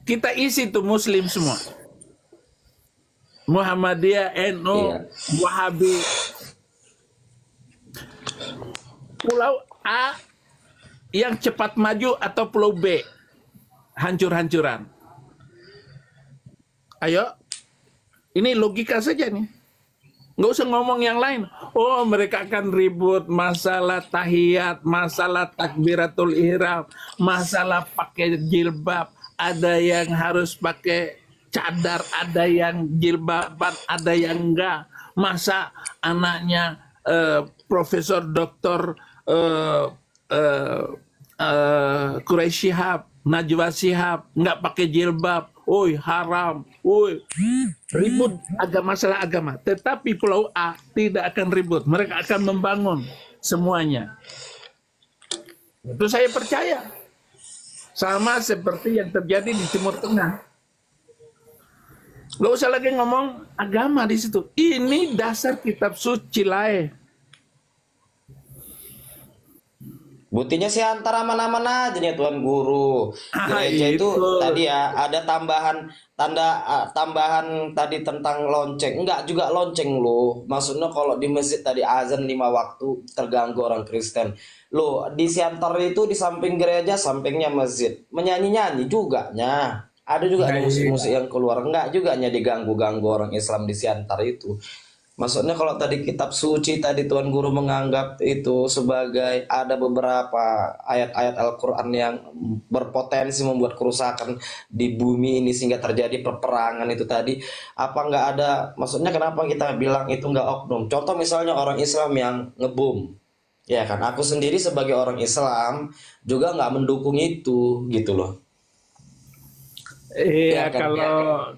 kita isi tuh Muslim semua. Muhammadiyah, NU, Iya. Wahabi. Pulau A yang cepat maju atau Pulau B hancur-hancuran. Ayo, ini logika saja nih. Nggak usah ngomong yang lain. Oh, mereka akan ribut masalah tahiyat, masalah takbiratul ihram, masalah pakai jilbab. Ada yang harus pakai cadar, ada yang jilbaban, ada yang enggak. Masa anaknya Profesor Doktor Quraisy Shihab, Najwa Shihab nggak pakai jilbab, oi haram, oi ribut masalah agama. Tetapi Pulau A tidak akan ribut, mereka akan membangun semuanya. Itu saya percaya. Sama seperti yang terjadi di Timur Tengah. Gak usah lagi ngomong agama di situ. Ini dasar kitab suci lae. Buktinya sih antara mana-mana aja nih Tuan Guru. Gereja itu Itu. tadi ya ada tambahan tadi tentang lonceng. Enggak juga lonceng loh. Maksudnya kalau di masjid tadi azan 5 waktu terganggu orang Kristen. Loh, di Siantar itu di samping gereja, sampingnya masjid. Menyanyi-nyanyi juga nya. Ada juga ada musik-musik yang keluar. Enggak juga nya diganggu-ganggu orang Islam di Siantar itu. Maksudnya kalau tadi kitab suci tadi Tuan Guru menganggap itu sebagai ada beberapa ayat-ayat Al-Quran yang berpotensi membuat kerusakan di bumi ini sehingga terjadi peperangan itu tadi. Apa nggak ada, maksudnya kenapa kita bilang itu nggak oknum? Contoh misalnya orang Islam yang ngebom. Ya kan, aku sendiri sebagai orang Islam juga nggak mendukung itu gitu loh. Iya, Ya kan?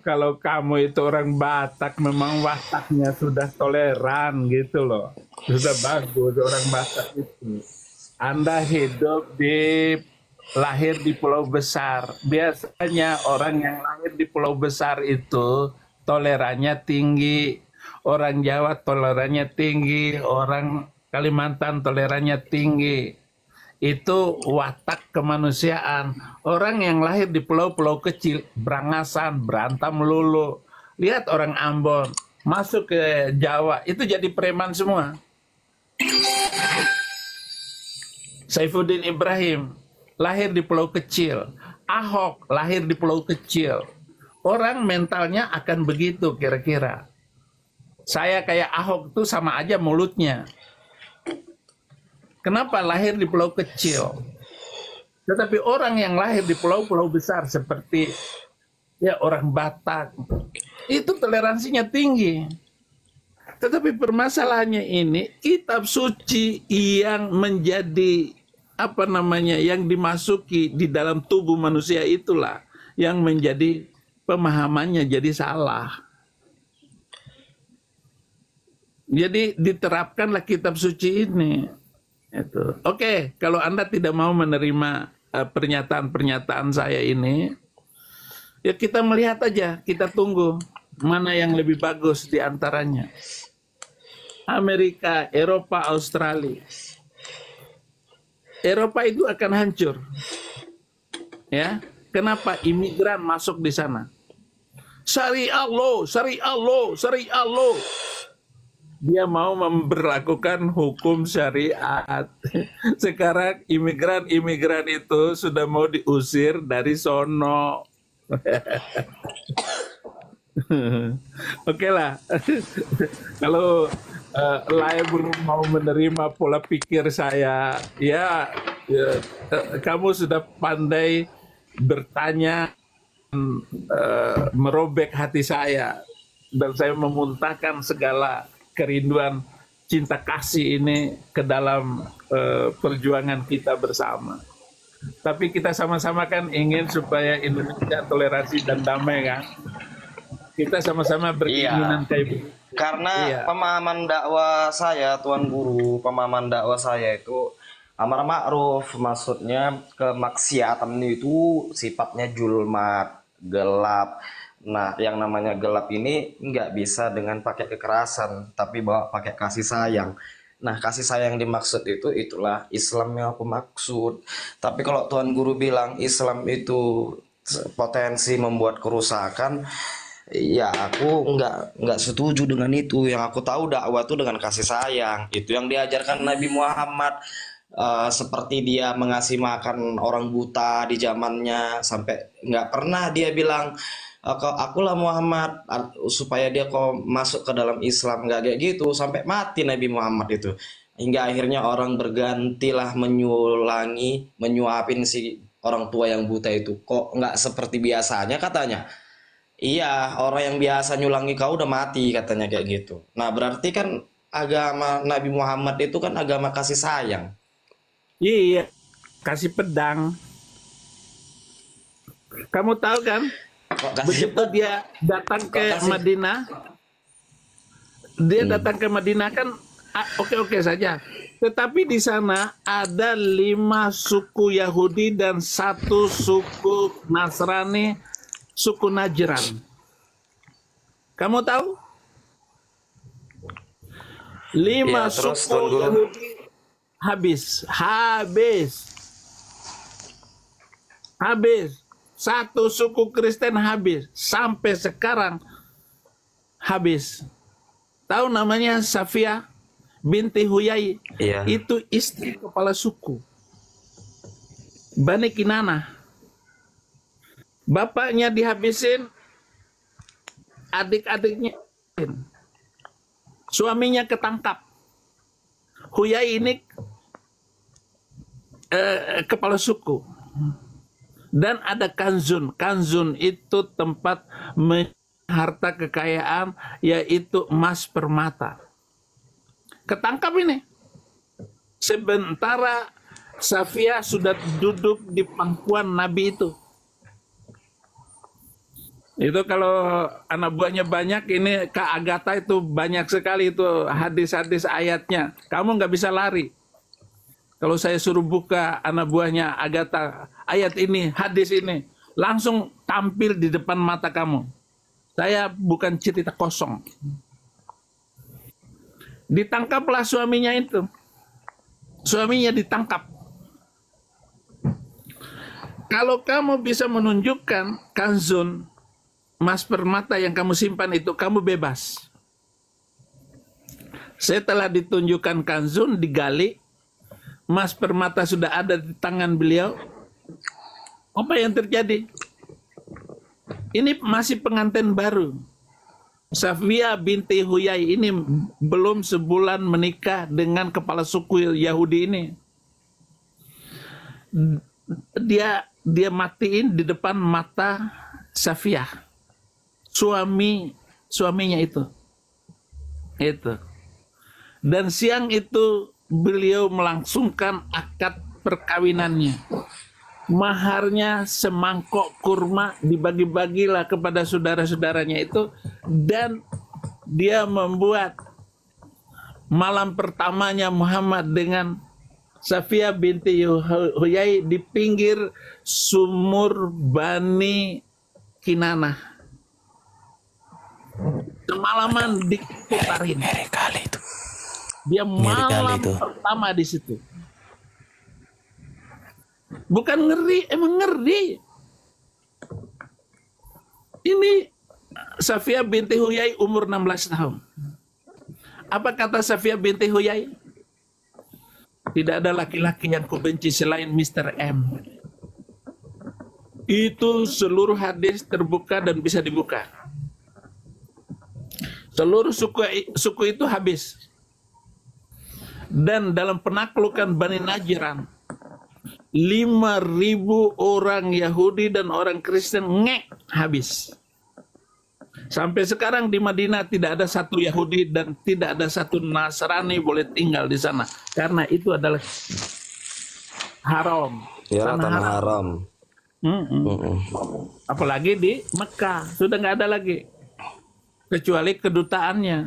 kalau kamu itu orang Batak, memang wataknya sudah toleran gitu loh. Sudah bagus orang Batak itu. Anda lahir di pulau besar. Biasanya orang yang lahir di pulau besar itu tolerannya tinggi. Orang Jawa tolerannya tinggi, orang Kalimantan tolerannya tinggi. Itu watak kemanusiaan. Orang yang lahir di pulau-pulau kecil berangasan, berantem melulu. Lihat orang Ambon masuk ke Jawa itu jadi preman semua. Saifuddin Ibrahim lahir di pulau kecil. Ahok lahir di pulau kecil. Orang mentalnya akan begitu kira-kira. Saya kayak Ahok tuh sama aja mulutnya. Kenapa lahir di pulau kecil? Tetapi orang yang lahir di pulau-pulau besar seperti ya orang Batak, itu toleransinya tinggi. Tetapi permasalahannya ini, kitab suci yang menjadi apa namanya, yang dimasuki di dalam tubuh manusia itulah yang menjadi pemahamannya jadi salah. Jadi diterapkanlah kitab suci ini. Itu. Oke, kalau Anda tidak mau menerima pernyataan-pernyataan saya ini, ya kita melihat aja, kita tunggu mana yang lebih bagus di antaranya. Amerika, Eropa, Australia. Eropa itu akan hancur. Ya, kenapa imigran masuk di sana? Syariah law, syariah law, syariah law. Dia mau memberlakukan hukum syariat. Sekarang imigran itu sudah mau diusir dari sono. Oke lah. Kalau Lai belum mau menerima pola pikir saya, ya, kamu sudah pandai bertanya, merobek hati saya, dan saya memuntahkan segala kerinduan cinta kasih ini ke dalam perjuangan kita bersama. Tapi kita sama-sama kan ingin supaya Indonesia toleransi dan damai kan. Kita sama-sama berkeinginan kayak begitu. Karena pemahaman dakwah saya, Tuan Guru, pemahaman dakwah saya itu amar ma'ruf, maksudnya kemaksiatan itu sifatnya julmat, gelap. Nah, yang namanya gelap ini nggak bisa dengan pakai kekerasan, tapi bawa pakai kasih sayang. Nah, kasih sayang dimaksud itu, itulah Islam yang aku maksud. Tapi kalau Tuan Guru bilang Islam itu potensi membuat kerusakan, ya aku nggak setuju dengan itu. Yang aku tahu dakwah itu dengan kasih sayang. Itu yang diajarkan Nabi Muhammad. Seperti dia mengasih makan orang buta di zamannya, sampai nggak pernah dia bilang akulah Muhammad supaya dia kok masuk ke dalam Islam, nggak kayak gitu. Sampai mati Nabi Muhammad itu, hingga akhirnya orang bergantilah menyuapin si orang tua yang buta itu. Kok nggak seperti biasanya katanya. Iya, orang yang biasa nyulangi kau udah mati katanya, kayak gitu. Nah, berarti kan agama Nabi Muhammad itu kan agama kasih sayang. Iya, kasih pedang. Kamu tahu kan? Begitu dia datang ke Madinah, datang ke Madinah kan oke-oke saja. Tetapi di sana ada 5 suku Yahudi dan 1 suku Nasrani, suku Najran. Kamu tahu? 5 suku Yahudi habis. 1 suku Kristen habis. Sampai sekarang habis. Tahu namanya Safia binti Huyai? Iya. Itu istri kepala suku Bani Kinana. Bapaknya dihabisin, adik-adiknya, suaminya ketangkap. Huyai ini kepala suku. Dan ada kanzun. Kanzun itu tempat harta kekayaan, yaitu emas permata. Ketangkap ini. Sementara Safia sudah duduk di pangkuan Nabi itu. Itu kalau anak buahnya banyak, ini Kak Agatha itu banyak sekali itu hadis-hadis ayatnya. Kamu nggak bisa lari. Kalau saya suruh buka anak buahnya Agatha, ayat ini, hadis ini, langsung tampil di depan mata kamu. Saya bukan cerita kosong. Ditangkaplah suaminya itu. Suaminya ditangkap. Kalau kamu bisa menunjukkan kanzun, emas permata yang kamu simpan itu, kamu bebas. Setelah ditunjukkan kanzun, digali, emas permata sudah ada di tangan beliau. Apa yang terjadi? Ini masih pengantin baru. Safia binti Huyai ini belum sebulan menikah dengan kepala suku Yahudi ini. Dia matiin di depan mata Safia. Suaminya itu. Dan siang itu beliau melangsungkan akad perkawinannya. Maharnya semangkok kurma, dibagi-bagilah kepada saudara-saudaranya itu, dan dia membuat malam pertamanya Muhammad dengan Safiyah binti Huyai di pinggir sumur Bani Kinanah. Semalaman diputarin. Ngeri kali itu. Dia malam itu. pertama di situ. Bukan ngeri, emang ngeri. Ini Safiyah binti Huyai umur 16 tahun. Apa kata Safiyah binti Huyai? Tidak ada laki-laki yang kubenci selain Mr. M. Itu seluruh hadis terbuka dan bisa dibuka. Seluruh suku itu habis. Dan dalam penaklukan Bani Najran, 5.000 orang Yahudi dan orang Kristen habis. Sampai sekarang di Madinah tidak ada satu Yahudi dan tidak ada satu Nasrani boleh tinggal di sana. Karena itu adalah haram. Ya, tanah haram. Apalagi di Mekah. Sudah nggak ada lagi. Kecuali kedutaannya.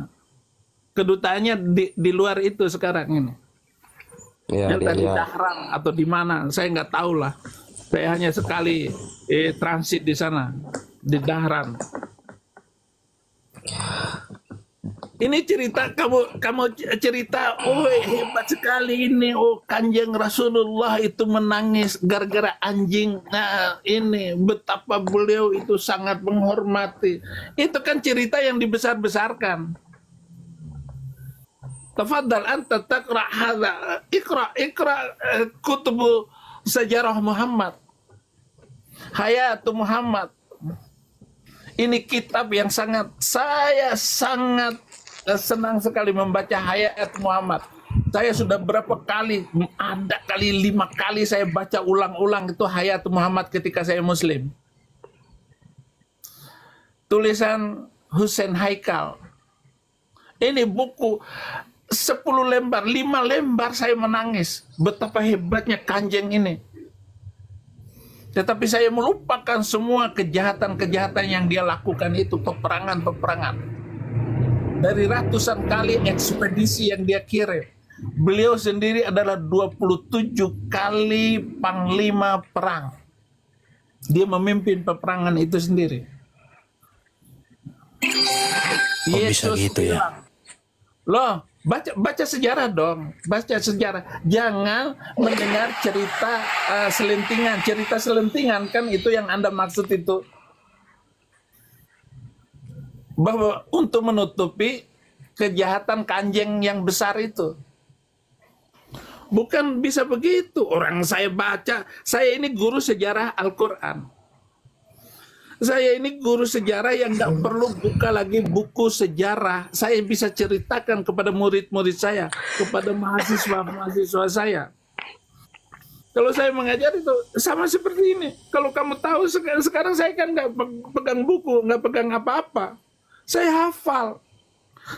Kedutaannya di luar itu sekarang ini. Ya, Yang tadi Dahran atau di mana, saya nggak tahu lah. Saya hanya sekali transit di sana, di Dahran. Ini cerita kamu cerita, oh hebat sekali ini, oh Kanjeng Rasulullah itu menangis gara-gara anjing. Nah ini betapa beliau itu sangat menghormati. Itu kan cerita yang dibesar-besarkan. Tafadhal anta taqra hadha, ikra kutubu sejarah Muhammad, Hayatu Muhammad. Ini kitab yang saya sangat senang sekali membaca Hayat Muhammad. Saya sudah berapa kali, ada kali 5 kali saya baca ulang-ulang itu Hayat Muhammad ketika saya Muslim. Tulisan Hussein Haikal. Ini buku 10 lembar, 5 lembar saya menangis. Betapa hebatnya Kanjeng ini. Tetapi saya melupakan semua kejahatan-kejahatan yang dia lakukan itu, peperangan-peperangan. Dari ratusan kali ekspedisi yang dia kirim. Beliau sendiri adalah 27 kali panglima perang. Dia memimpin peperangan itu sendiri. Bisa gitu ya? Loh, baca sejarah dong, baca sejarah. Jangan mendengar cerita selentingan, cerita selentingan kan itu yang Anda maksud itu. Bahwa untuk menutupi kejahatan Kanjeng yang besar itu. Bukan bisa begitu. Orang saya baca, saya ini guru sejarah Al-Quran. Saya ini guru sejarah yang nggak perlu buka lagi buku sejarah. Saya bisa ceritakan kepada murid-murid saya, kepada mahasiswa-mahasiswa saya. Kalau saya mengajar itu sama seperti ini. Kalau kamu tahu sekarang saya kan nggak pegang buku, nggak pegang apa-apa. Saya hafal.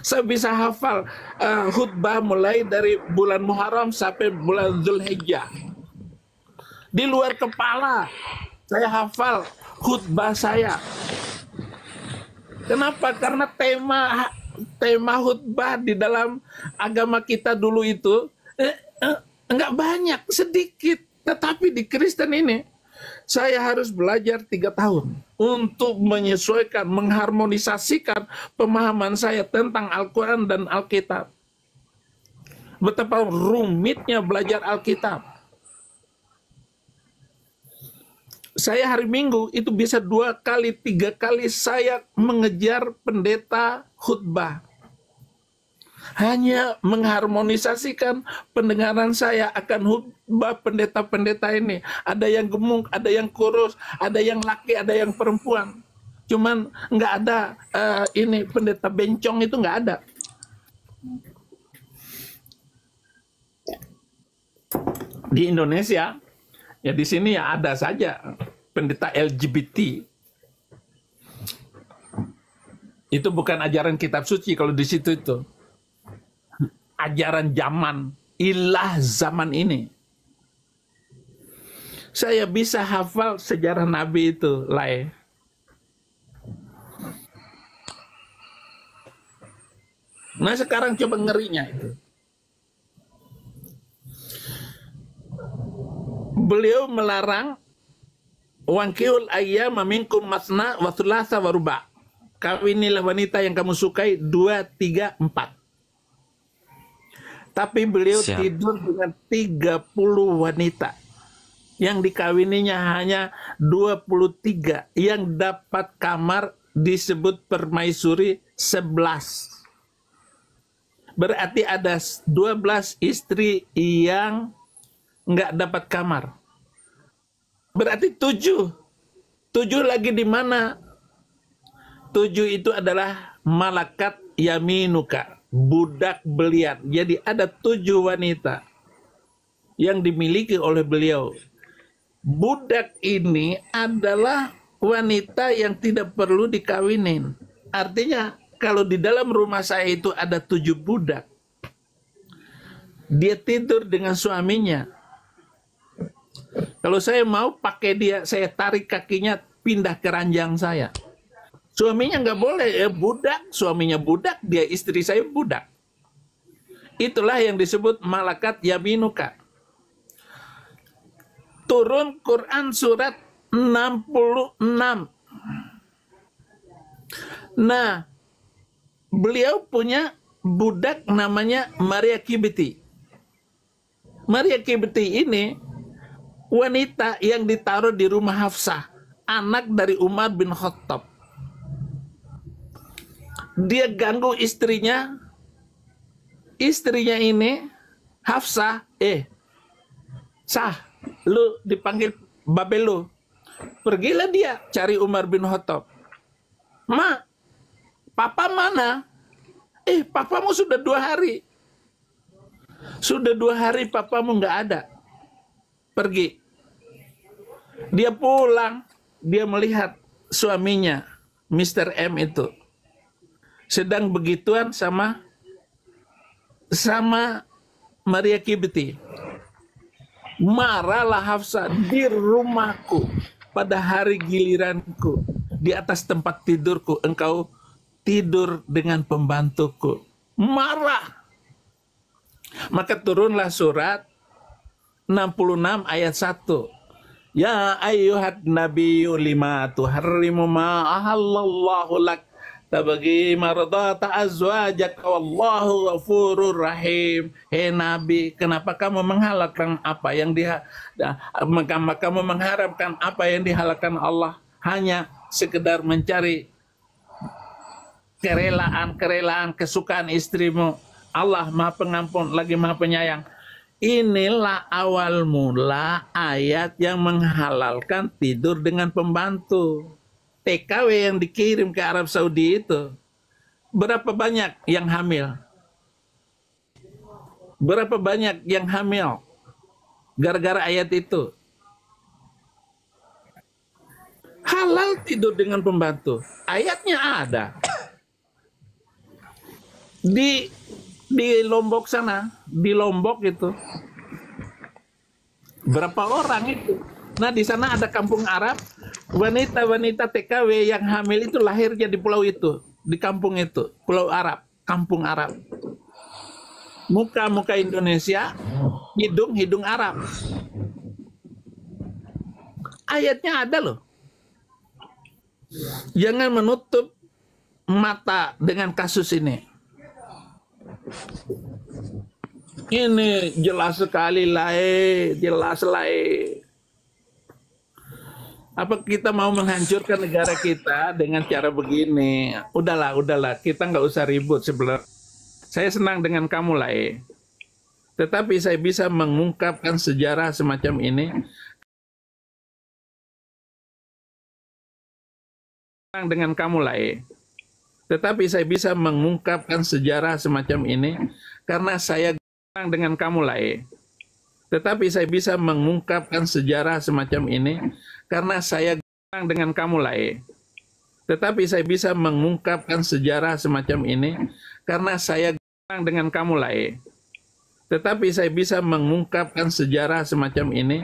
Saya bisa hafal khutbah mulai dari bulan Muharram sampai bulan Dzulhijjah. Di luar kepala saya hafal khutbah saya. Kenapa? Karena tema khutbah di dalam agama kita dulu itu enggak banyak, sedikit. Tetapi di Kristen ini saya harus belajar 3 tahun untuk menyesuaikan, mengharmonisasikan pemahaman saya tentang Al-Quran dan Alkitab. Betapa rumitnya belajar Alkitab. Saya hari Minggu itu bisa 2 kali, 3 kali saya mengejar pendeta khutbah. Hanya mengharmonisasikan pendengaran saya akan khutbah pendeta-pendeta ini. Ada yang gemuk, ada yang kurus, ada yang laki, ada yang perempuan. Cuman nggak ada ini pendeta bencong itu nggak ada. Di Indonesia, ya di sini ya ada saja pendeta LGBT. Itu bukan ajaran kitab suci kalau di situ itu. Ajaran zaman, ilah zaman ini. saya bisa hafal sejarah Nabi itu, Lai. Nah sekarang coba ngerinya itu. Beliau melarang wangkihul ayyama minkum masna wa thulatha wa ruba'. Kawinilah wanita yang kamu sukai 2, 3, 4. Tapi beliau Siap. tidur dengan 30 wanita. Yang dikawininya hanya 23. Yang dapat kamar disebut permaisuri 11. Berarti ada 12 istri yang nggak dapat kamar. Berarti 7. 7 lagi di mana? 7 itu adalah malakat yaminuka, budak belian. Jadi ada 7 wanita yang dimiliki oleh beliau. Budak ini adalah wanita yang tidak perlu dikawinin. Artinya kalau di dalam rumah saya itu ada 7 budak, dia tidur dengan suaminya. Kalau saya mau pakai dia, saya tarik kakinya pindah ke ranjang saya. Suaminya nggak boleh, budak, suaminya budak, dia istri saya budak. Itulah yang disebut malakat yaminuka. Turun Quran surat 66. Nah, beliau punya budak namanya Maria Kibti. Maria Kibti ini wanita yang ditaruh di rumah Hafsah, anak dari Umar bin Khattab. Dia ganggu istrinya. Istrinya ini Hafsah, Sah, lu dipanggil babel lu. Pergilah dia cari Umar bin Khattab. Ma, papa mana? Papamu sudah 2 hari. Sudah 2 hari papamu nggak ada. Pergi. Dia pulang, dia melihat suaminya, Mr. M itu, sedang begituan sama Maria Kibti. Marahlah Hafsah, di rumahku, pada hari giliranku, di atas tempat tidurku, engkau tidur dengan pembantuku. Marah. Maka turunlah surat 66 ayat 1. Ya ayyuhan nabiyyu lima tuharrimu ma ahallallahu lak tabagi mardata azwajak wallahu ghafurur rahim. Hei Nabi, kenapa kamu menghalalkan apa yang kamu mengharapkan apa yang dihalalkan Allah hanya sekedar mencari kerelaan kesukaan istrimu. Allah Maha Pengampun lagi Maha Penyayang. Inilah awal mula ayat yang menghalalkan tidur dengan pembantu. TKW yang dikirim ke Arab Saudi itu, berapa banyak yang hamil? Berapa banyak yang hamil gara-gara ayat itu? Halal tidur dengan pembantu. Ayatnya ada. Di Lombok sana, di Lombok itu, berapa orang itu? Nah di sana ada kampung Arab, wanita-wanita TKW yang hamil itu lahirnya di pulau itu, di kampung itu, Pulau Arab, kampung Arab. Muka-muka Indonesia, hidung Arab. Ayatnya ada loh. Jangan menutup mata dengan kasus ini. Ini jelas sekali lah, jelas lah. Apa kita mau menghancurkan negara kita dengan cara begini? Udahlah, kita nggak usah ribut sebelah. Saya senang dengan kamu lah, tetapi saya bisa mengungkapkan sejarah semacam ini. Senang dengan kamu lah, tetapi saya bisa mengungkapkan sejarah semacam ini karena saya senang dengan kamu lah. Tetapi saya bisa mengungkapkan sejarah semacam ini karena saya senang dengan kamu lah. Tetapi saya bisa mengungkapkan sejarah semacam ini karena saya senang dengan kamu lah. Tetapi saya bisa mengungkapkan sejarah semacam ini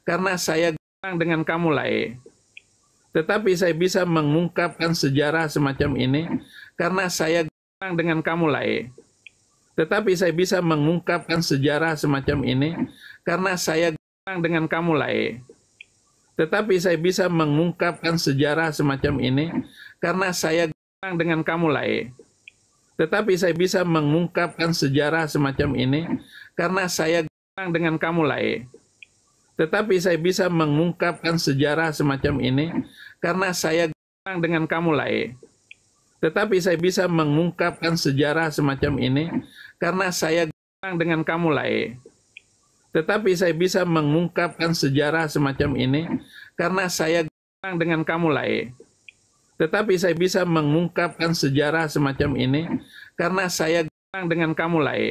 karena saya girang dengan kamu Lae. Tetapi saya bisa mengungkapkan sejarah semacam ini karena saya girang dengan kamu Lae. Tetapi saya bisa mengungkapkan sejarah semacam ini karena saya girang dengan kamu Lae. Tetapi saya bisa mengungkapkan sejarah semacam ini karena saya girang dengan kamu Lae. Tetapi saya bisa mengungkapkan sejarah semacam ini karena saya girang dengan kamu Lae. Tetapi saya bisa mengungkapkan sejarah semacam ini karena saya girang dengan kamu Lae. Tetapi saya bisa mengungkapkan sejarah semacam ini karena saya girang dengan kamu Lae. Tetapi saya bisa mengungkapkan sejarah semacam ini karena saya girang dengan kamu Lae. Tetapi saya bisa mengungkapkan sejarah semacam ini karena saya girang dengan kamu Lae.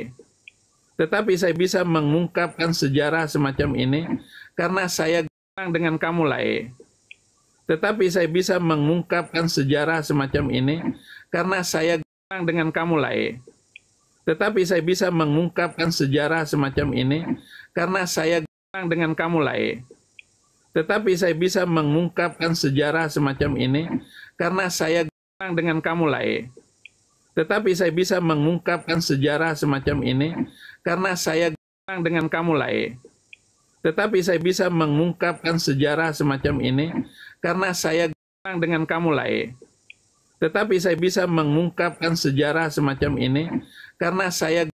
Tetapi saya bisa mengungkapkan sejarah semacam ini karena saya girang dengan kamu Lae. Tetapi saya bisa mengungkapkan sejarah semacam ini karena saya girang dengan kamu Lae. Tetapi saya bisa mengungkapkan sejarah semacam ini karena saya girang dengan kamu Lae. Tetapi saya bisa mengungkapkan sejarah semacam ini karena saya girang dengan kamu Lae. Tetapi saya bisa mengungkapkan sejarah semacam ini karena saya girang dengan kamu Lae. Tetapi saya bisa mengungkapkan sejarah semacam ini karena saya girang dengan kamu Lae. Tetapi saya bisa mengungkapkan sejarah semacam ini karena saya